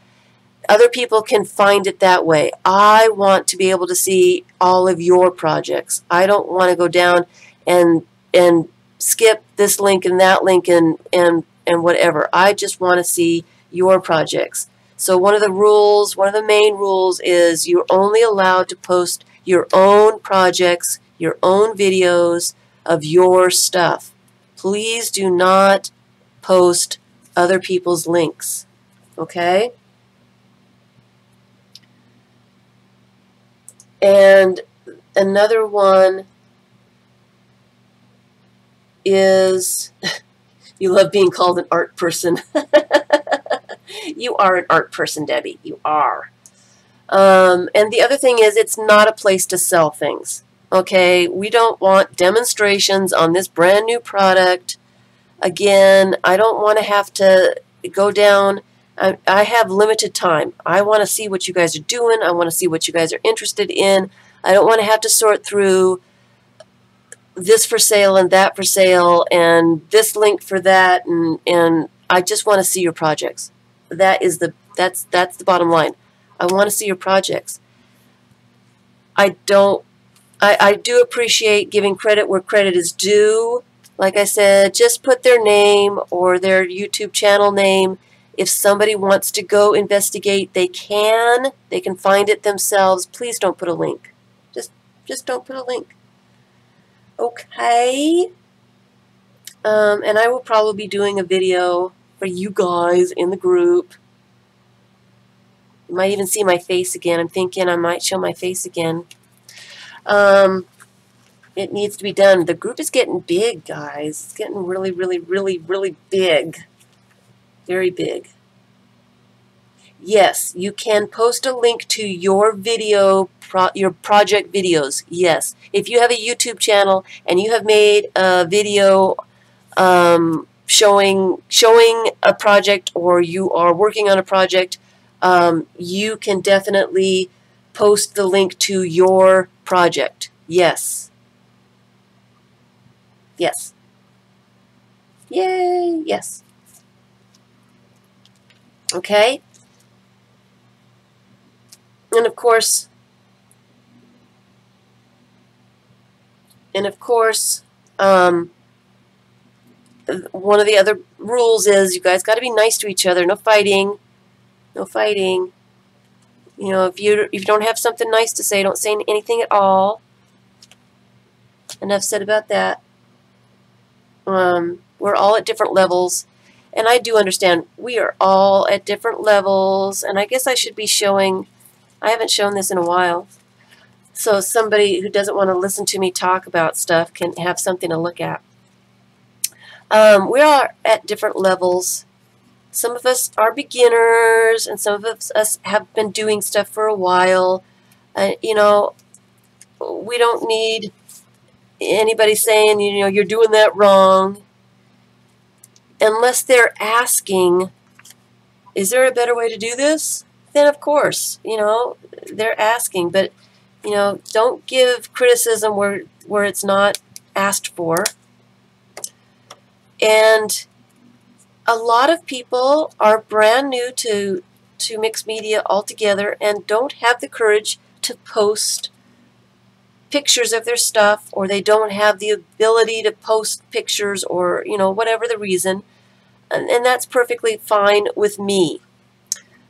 Other people can find it that way. I want to be able to see all of your projects. I don't want to go down and skip this link and that link and whatever. I just want to see your projects. So one of the main rules is you're only allowed to post your own projects, your own videos of your stuff. Please do not post other people's links. Okay? And another one is, you love being called an art person. You are an art person, Debbie. You are. And the other thing is, it's not a place to sell things. Okay? We don't want demonstrations on this brand new product. Again, I don't want to have to go down. I have limited time. I want to see what you guys are doing. I want to see what you guys are interested in. I don't want to have to sort through this for sale and that for sale and this link for that, and I just want to see your projects. That's the bottom line. I want to see your projects. I do appreciate giving credit where credit is due. Like I said, just put their name or their YouTube channel name. If somebody wants to go investigate, they can. They can find it themselves. Please don't put a link. Just don't put a link. Okay. And I will probably be doing a video for you guys in the group. You might even see my face again. I'm thinking I might show my face again. It needs to be done. The group is getting big, guys. It's getting really, really, really, really big. Very big. Yes, you can post a link to your video, your project videos. Yes, if you have a YouTube channel and you have made a video showing a project, or you are working on a project, you can definitely post the link to your project. Yes. Yes. Yay. Yes. Okay. And of course, one of the other rules is you guys got to be nice to each other. No fighting. No fighting. You know, if you don't have something nice to say, don't say anything at all. Enough said about that. We're all at different levels, and I do understand we are all at different levels, and I guess I should be showing, I haven't shown this in a while, so somebody who doesn't want to listen to me talk about stuff can have something to look at. We are at different levels. Some of us are beginners, and some of us have been doing stuff for a while. You know, we don't need anybody saying, you know, you're doing that wrong. Unless they're asking, is there a better way to do this? Then of course, you know, they're asking. But, you know, don't give criticism where it's not asked for. And a lot of people are brand new to mixed media altogether and don't have the courage to post pictures of their stuff, or they don't have the ability to post pictures, or, you know, whatever the reason. And that's perfectly fine with me.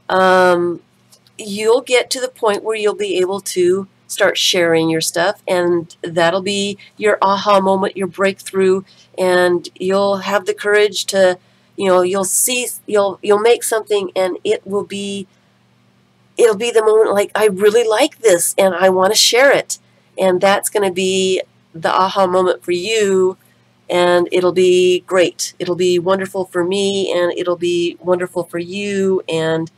You'll get to the point where you'll be able to start sharing your stuff, and that'll be your aha moment, your breakthrough, and you'll have the courage to, you know, you'll make something, and it'll be the moment, like, I really like this and I want to share it. And that's going to be the aha moment for you, and it'll be great. It'll be wonderful for me, and it'll be wonderful for you, and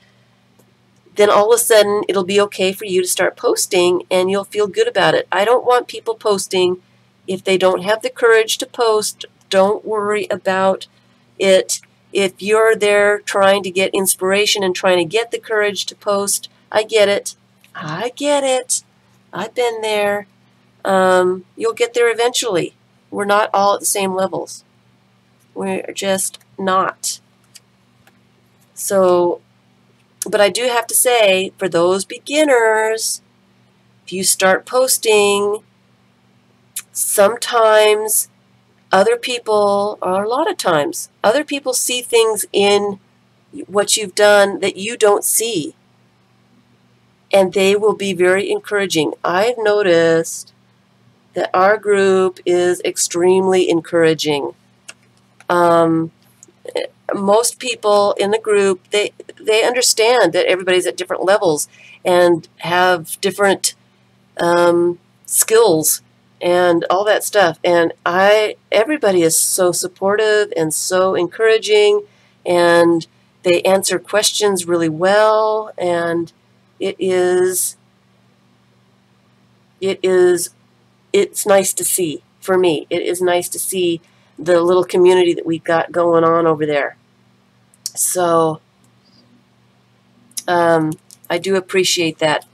then all of a sudden it'll be okay for you to start posting, and you'll feel good about it. I don't want people posting if they don't have the courage to post. Don't worry about it. If you're there trying to get inspiration and trying to get the courage to post, I get it. I get it. I've been there. You'll get there eventually. We're not all at the same levels. We're just not. So, but I do have to say, for those beginners, if you start posting, sometimes other people, or a lot of times, other people see things in what you've done that you don't see. And they will be very encouraging. I've noticed that our group is extremely encouraging. Most people in the group, they understand that everybody's at different levels and have different skills and all that stuff. And everybody is so supportive and so encouraging, and they answer questions really well, and it's nice to see. For me, it is nice to see the little community that we've got going on over there. So I do appreciate that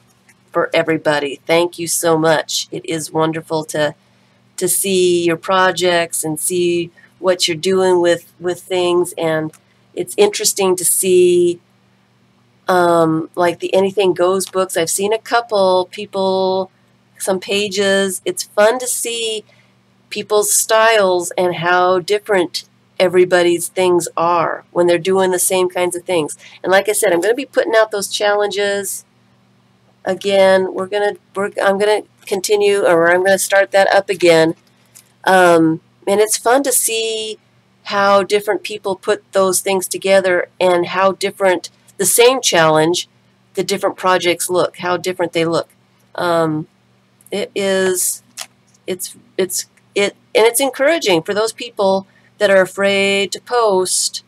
for everybody. Thank you so much. It is wonderful to see your projects and see what you're doing with things, and it's interesting to see like the Anything Goes books. I've seen a couple people, some pages. It's fun to see people's styles and how different everybody's things are when they're doing the same kinds of things. And like I said, I'm going to be putting out those challenges again. I'm going to continue, or I'm going to start that up again. And it's fun to see how different people put those things together, and how different the same challenge, the different projects look, how different they look. It's encouraging for those people that are afraid to post.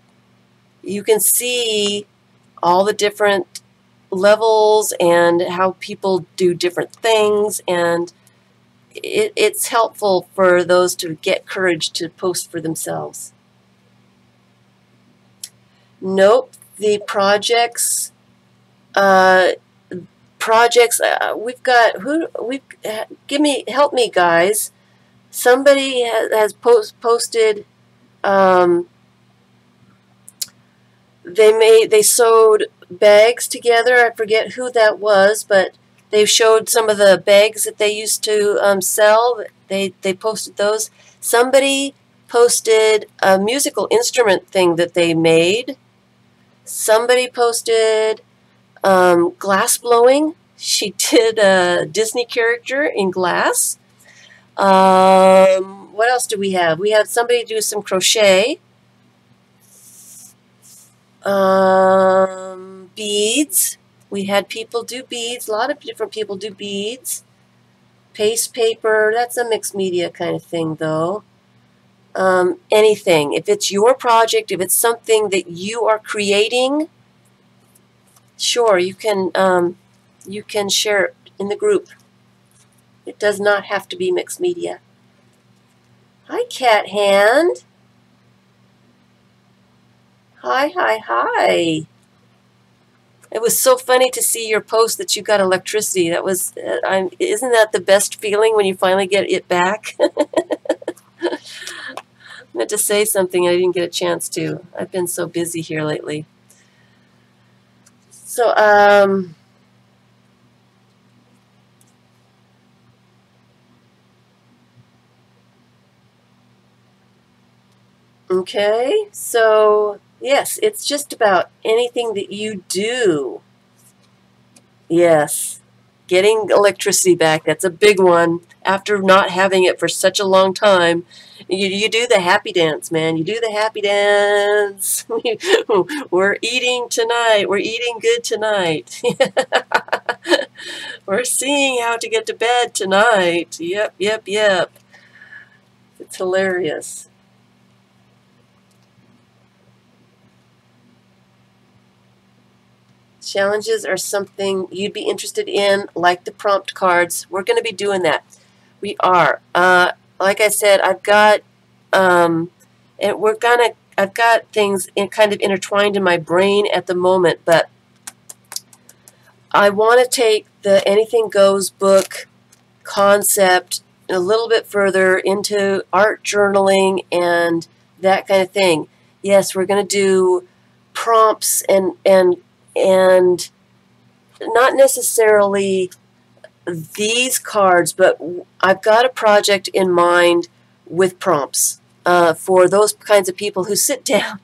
You can see all the different levels and how people do different things, and it's helpful for those to get courage to post for themselves. Nope, the projects. We've got help me guys. Somebody has posted. They sewed bags together. I forget who that was, but they showed some of the bags that they used to sell. They posted those. Somebody posted a musical instrument thing that they made. Somebody posted glass blowing. She did a Disney character in glass. What else do we have? We had somebody do some crochet. Beads. We had people do beads. A lot of different people do beads. Paste paper. That's a mixed media kind of thing, though. Anything. If it's your project, if it's something that you are creating, sure, you can share it in the group. It does not have to be mixed media. Hi, Cat Hand. Hi, hi, hi. It was so funny to see your post that you got electricity. That was, isn't that the best feeling when you finally get it back? I meant to say something, I didn't get a chance to. I've been so busy here lately. So, okay, so yes, it's just about anything that you do. Yes, getting electricity back, that's a big one. After not having it for such a long time, you do the happy dance, man. You do the happy dance. We're eating tonight. We're eating good tonight. We're seeing how to get to bed tonight. Yep, yep, yep. It's hilarious. Challenges are something you'd be interested in, like the prompt cards. We're going to be doing that. We are. Like I said, I've got I've got things kind of intertwined in my brain at the moment, but I want to take the Anything Goes book concept a little bit further into art journaling and that kind of thing. Yes, we're going to do prompts and not necessarily these cards, but I've got a project in mind with prompts for those kinds of people who sit down.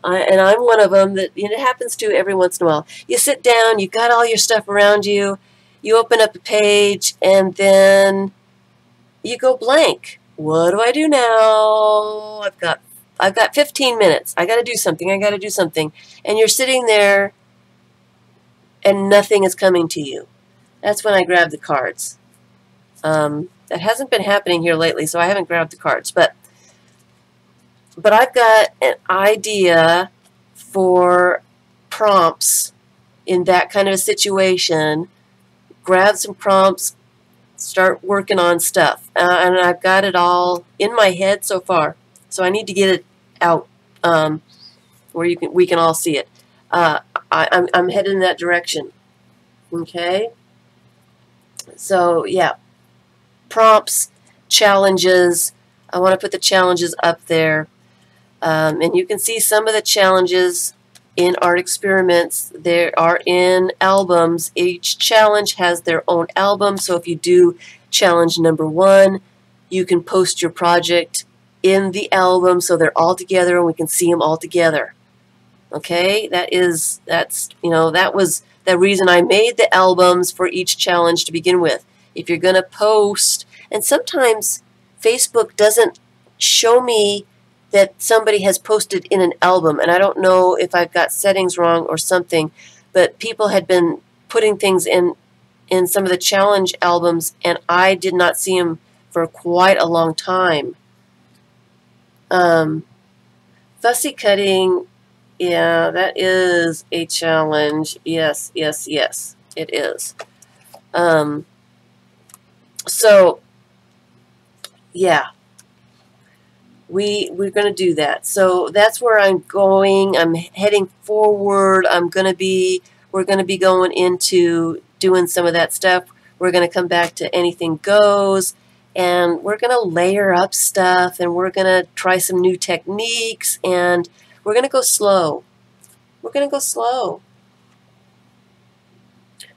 And I'm one of them that it happens to every once in a while. You sit down, you've got all your stuff around you, you open up a page, and then you go blank. What do I do now? I've got 15 minutes. I got to do something. I got to do something. And you're sitting there and nothing is coming to you. That's when I grab the cards. That hasn't been happening here lately, so I haven't grabbed the cards. But I've got an idea for prompts in that kind of a situation. Grab some prompts, start working on stuff. And I've got it all in my head so far. So I need to get it out where we can all see it. I'm headed in that direction. Okay? So, yeah. Prompts, challenges. I want to put the challenges up there. And you can see some of the challenges in art experiments. They are in albums. Each challenge has their own album. So if you do challenge number 1, you can post your project in the album so they're all together and we can see them all together. Okay, that was the reason I made the albums for each challenge to begin with. If you're going to post, and sometimes Facebook doesn't show me that somebody has posted in an album, and I don't know if I've got settings wrong or something, but people had been putting things in some of the challenge albums, and I did not see them for quite a long time. Fussy cutting Yeah, that is a challenge. Yes, yes, yes, it is. So, yeah, we're going to do that. So that's where I'm going. I'm heading forward. We're going to be going into doing some of that stuff. We're going to come back to anything goes, and we're going to layer up stuff, and we're going to try some new techniques, and we're going to go slow. We're going to go slow.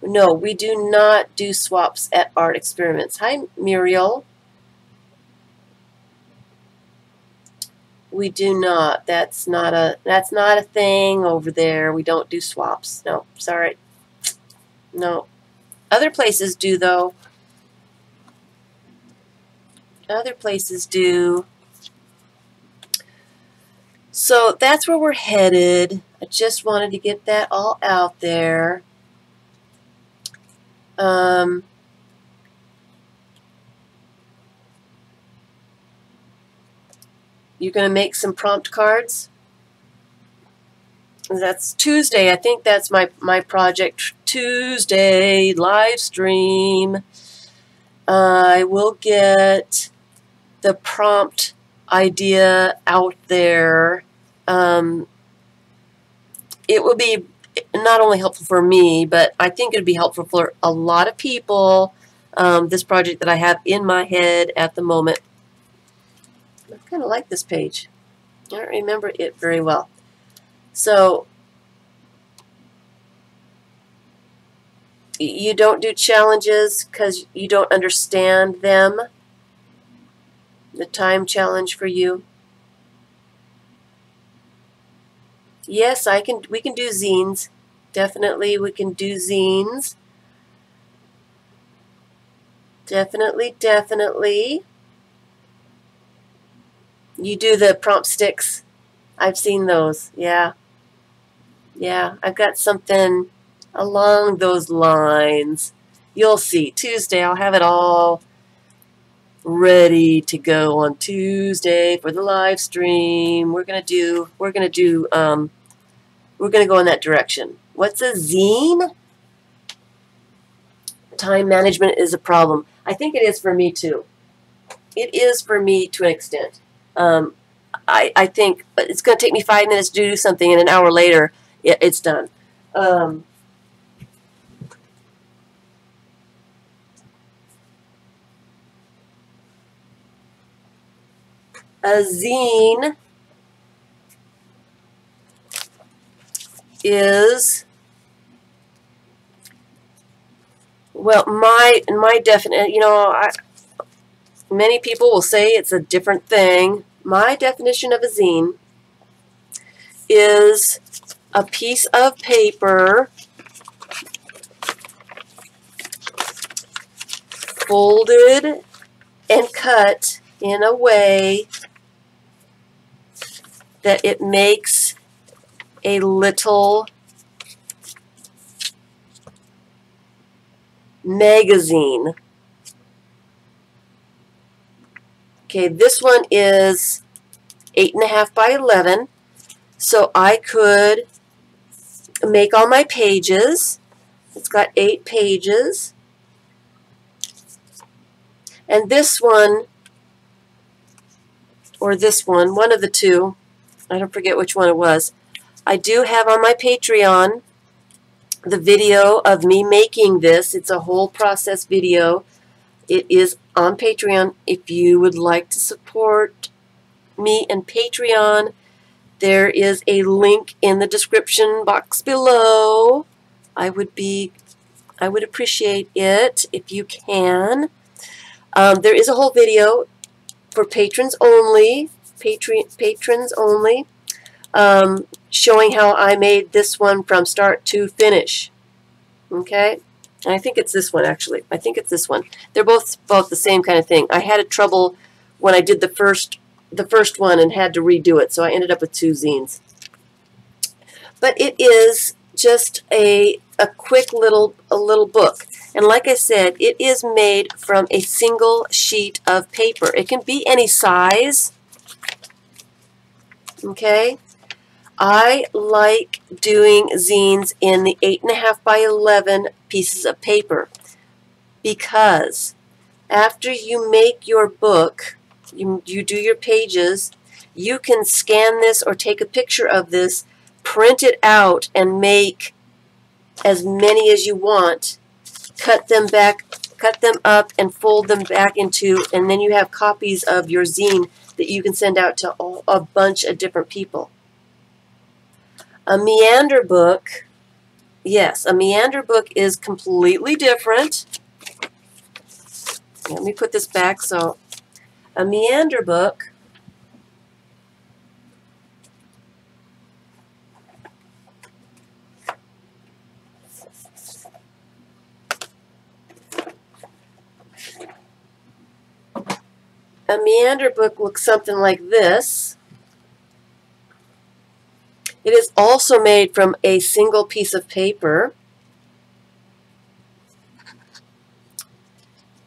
No, we do not do swaps at art experiments. Hi, Muriel. We do not. That's not a thing over there. We don't do swaps. No, sorry. No. Other places do, though. Other places do. So that's where we're headed. I just wanted to get that all out there. You're going to make some prompt cards? That's Tuesday. I think that's my project. Tuesday live stream. I will get the prompt idea out there. It will be not only helpful for me, but I think it would be helpful for a lot of people. This project that I have in my head at the moment. I kind of like this page. I don't remember it very well. So you don't do challenges because you don't understand them. The time challenge for you. Yes, we can do zines. Definitely we can do zines. Definitely, definitely. You do the prompt sticks. I've seen those. Yeah. Yeah, I've got something along those lines. You'll see. Tuesday, I'll have it all ready to go on Tuesday for the live stream. We're gonna go in that direction. What's a zine? Time management is a problem. I think it is for me too. It is for me to an extent. I think it's going to take me 5 minutes to do something, and an hour later, it's done. A zine is, well, my definite, many people will say it's a different thing. My definition of a zine is a piece of paper folded and cut in a way that it makes a little magazine. Okay, this one is 8.5 by 11, so I could make all my pages. It's got 8 pages. And this one, or this one of the two, I don't forget which one it was, I do have on my Patreon the video of me making this. It's a whole process video. It is on Patreon. If you would like to support me and Patreon, there is a link in the description box below. I would appreciate it if you can. There is a whole video for patrons only, patrons only, showing how I made this one from start to finish. Okay, and I think it's this one actually. I think it's this one. They're both the same kind of thing. I had trouble when I did the first one and had to redo it, so I ended up with 2 zines. But it is just a quick little book. And like I said, it is made from a single sheet of paper. It can be any size. Okay? I like doing zines in the 8.5 by 11 pieces of paper because after you make your book, you do your pages, you can scan this or take a picture of this, print it out, and make as many as you want. Cut them up, and fold them back into, and then you have copies of your zine that you can send out to a bunch of different people. A meander book, yes, a meander book is completely different. Let me put this back. So, a meander book looks something like this. It is also made from a single piece of paper.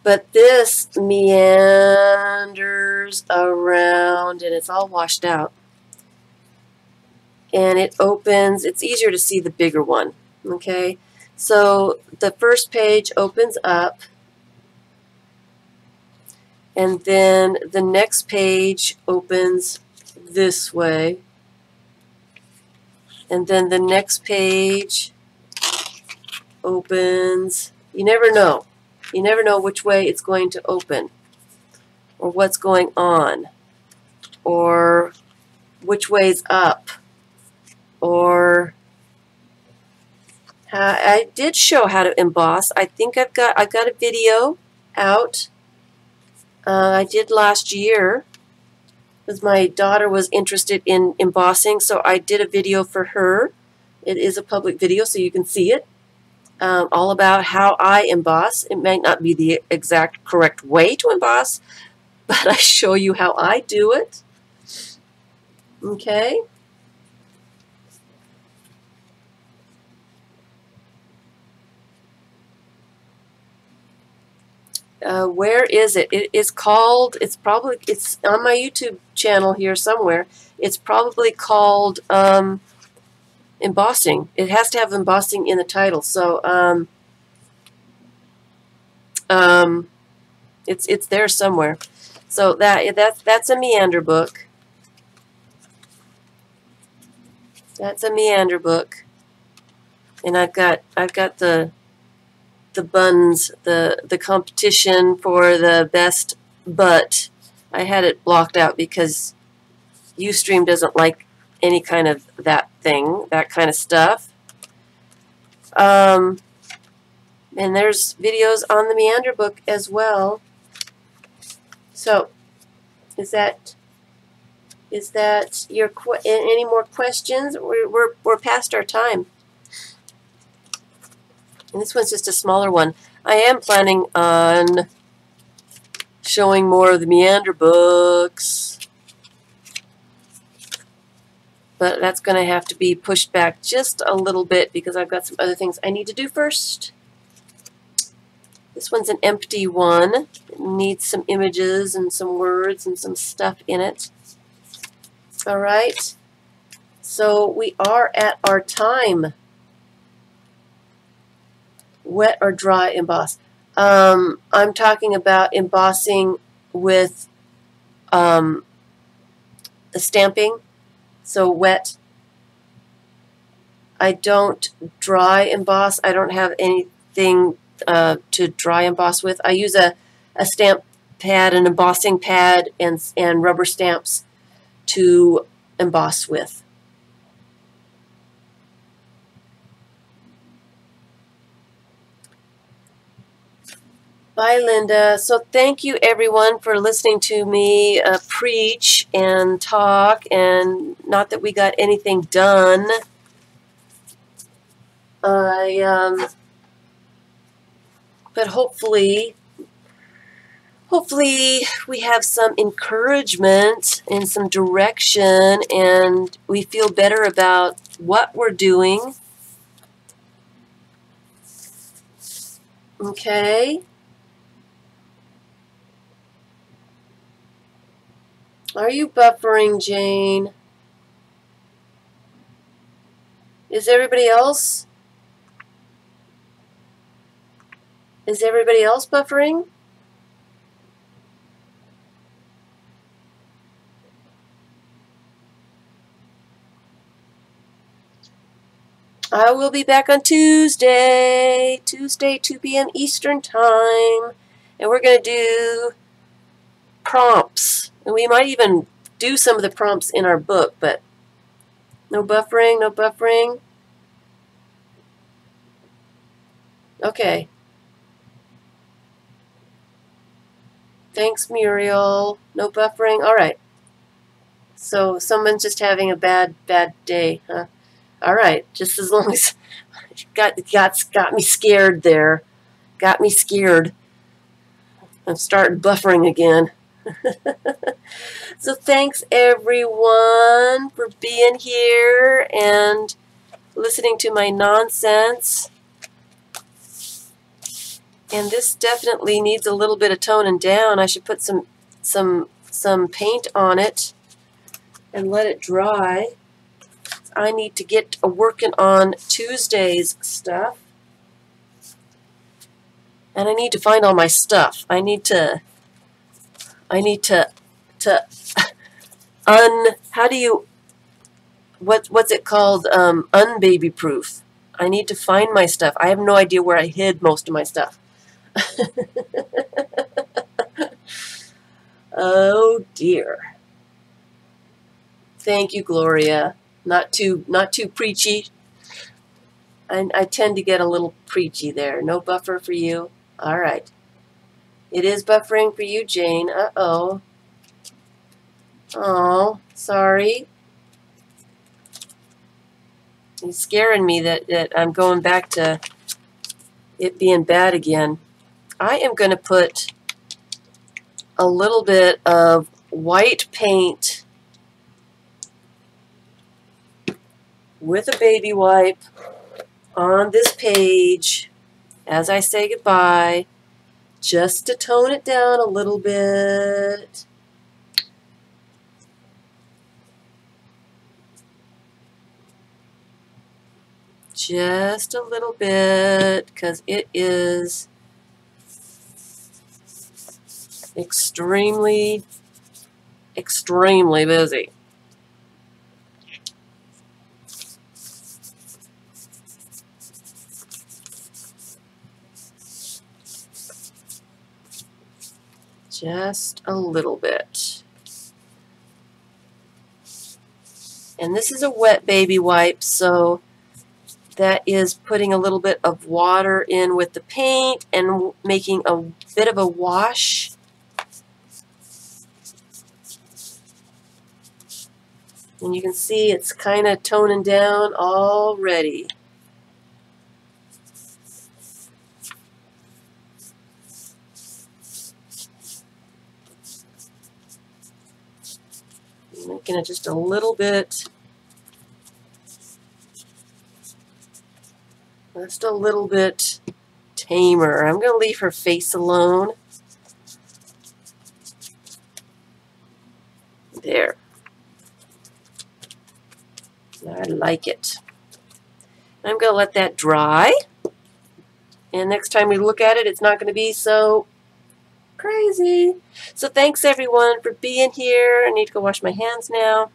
But this meanders around and it's all washed out. And it opens, it's easier to see the bigger one. Okay, so the first page opens up, and then the next page opens this way, and then the next page opens, you never know. You never know which way it's going to open, or what's going on, or which way's up, or I did show how to emboss. I think I've got a video out. I did last year because my daughter was interested in embossing, so I did a video for her. It is a public video, so you can see it. All about how I emboss. It may not be the exact correct way to emboss, but I show you how I do it. Okay. Where is it? It's called, it's on my YouTube channel here somewhere. It's probably called embossing. It has to have embossing in the title. So it's there somewhere. So that's a meander book. That's a meander book. And I've got the buns, the competition for the best butt. I had it blocked out because Ustream doesn't like any kind of that kind of stuff. And there's videos on the meander book as well. So, is that your any more questions? We're past our time. And this one's just a smaller one. I am planning on showing more of the meander books, but that's going to have to be pushed back just a little bit because I've got some other things I need to do first. This one's an empty one. It needs some images and some words and some stuff in it. All right. So we are at our time. Wet or dry emboss? I'm talking about embossing with the stamping, so wet. I don't dry emboss. I don't have anything to dry emboss with. I use a stamp pad, an embossing pad, and rubber stamps to emboss with. Bye, Linda. So thank you, everyone, for listening to me preach and talk, and not that we got anything done. But hopefully we have some encouragement and some direction, and we feel better about what we're doing. Okay. Are you buffering, Jane? Is everybody else? Is everybody else buffering? I will be back on Tuesday, 2 p.m. Eastern Time, and we're going to do prompts. And we might even do some of the prompts in our book, but no buffering, no buffering. Okay. Thanks, Muriel. No buffering. All right. So someone's just having a bad day, huh? All right. Just as long as got me scared there. Got me scared. I'm starting buffering again. So thanks everyone for being here and listening to my nonsense. And this definitely needs a little bit of toning down. I should put some paint on it and let it dry. I need to get working on Tuesday's stuff. And I need to find all my stuff. I need to how do you, what's it called, unbaby proof. I need to find my stuff. I have no idea where I hid most of my stuff. Oh dear. Thank you, Gloria. Not too preachy. I tend to get a little preachy there. No buffer for you. All right. It is buffering for you, Jane. Uh-oh. Oh, sorry. It's scaring me that I'm going back to it being bad again. I am going to put a little bit of white paint with a baby wipe on this page as I say goodbye, just to tone it down a little bit. Just a little bit, because it is extremely busy. Just a little bit. And this is a wet baby wipe, so that is putting a little bit of water in with the paint and making a bit of a wash. And you can see it's kind of toning down already. Making it just a little bit. Just a little bit tamer. I'm going to leave her face alone. There. I like it. I'm going to let that dry. And next time we look at it, it's not going to be so crazy. So thanks everyone for being here. I need to go wash my hands now.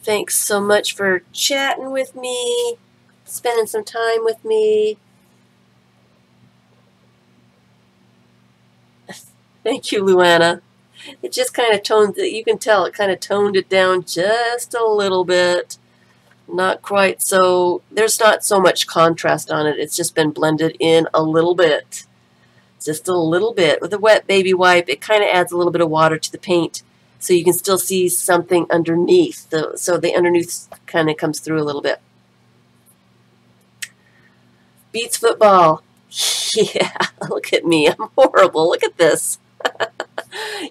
Thanks so much for chatting with me, spending some time with me. Thank you, Luana. It just kind of toned it. You can tell it kind of toned it down just a little bit. Not quite so, there's not so much contrast on it. It's just been blended in a little bit. Just a little bit. With a wet baby wipe, it kind of adds a little bit of water to the paint so you can still see something underneath. So the underneath kind of comes through a little bit. Beats football. Yeah, look at me. I'm horrible. Look at this.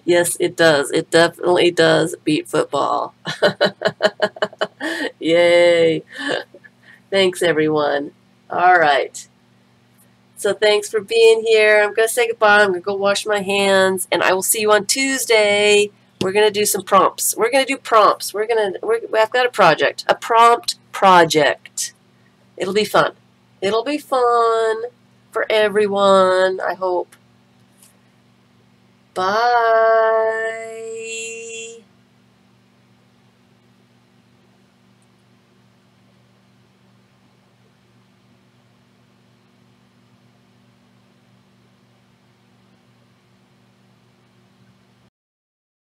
Yes, it does. It definitely does beat football. Yay. Thanks, everyone. All right. So thanks for being here. I'm going to say goodbye. I'm going to go wash my hands, and I will see you on Tuesday. We're going to do some prompts. We're going to do prompts. I've got a project. A prompt project. It'll be fun. It'll be fun for everyone, I hope. Bye.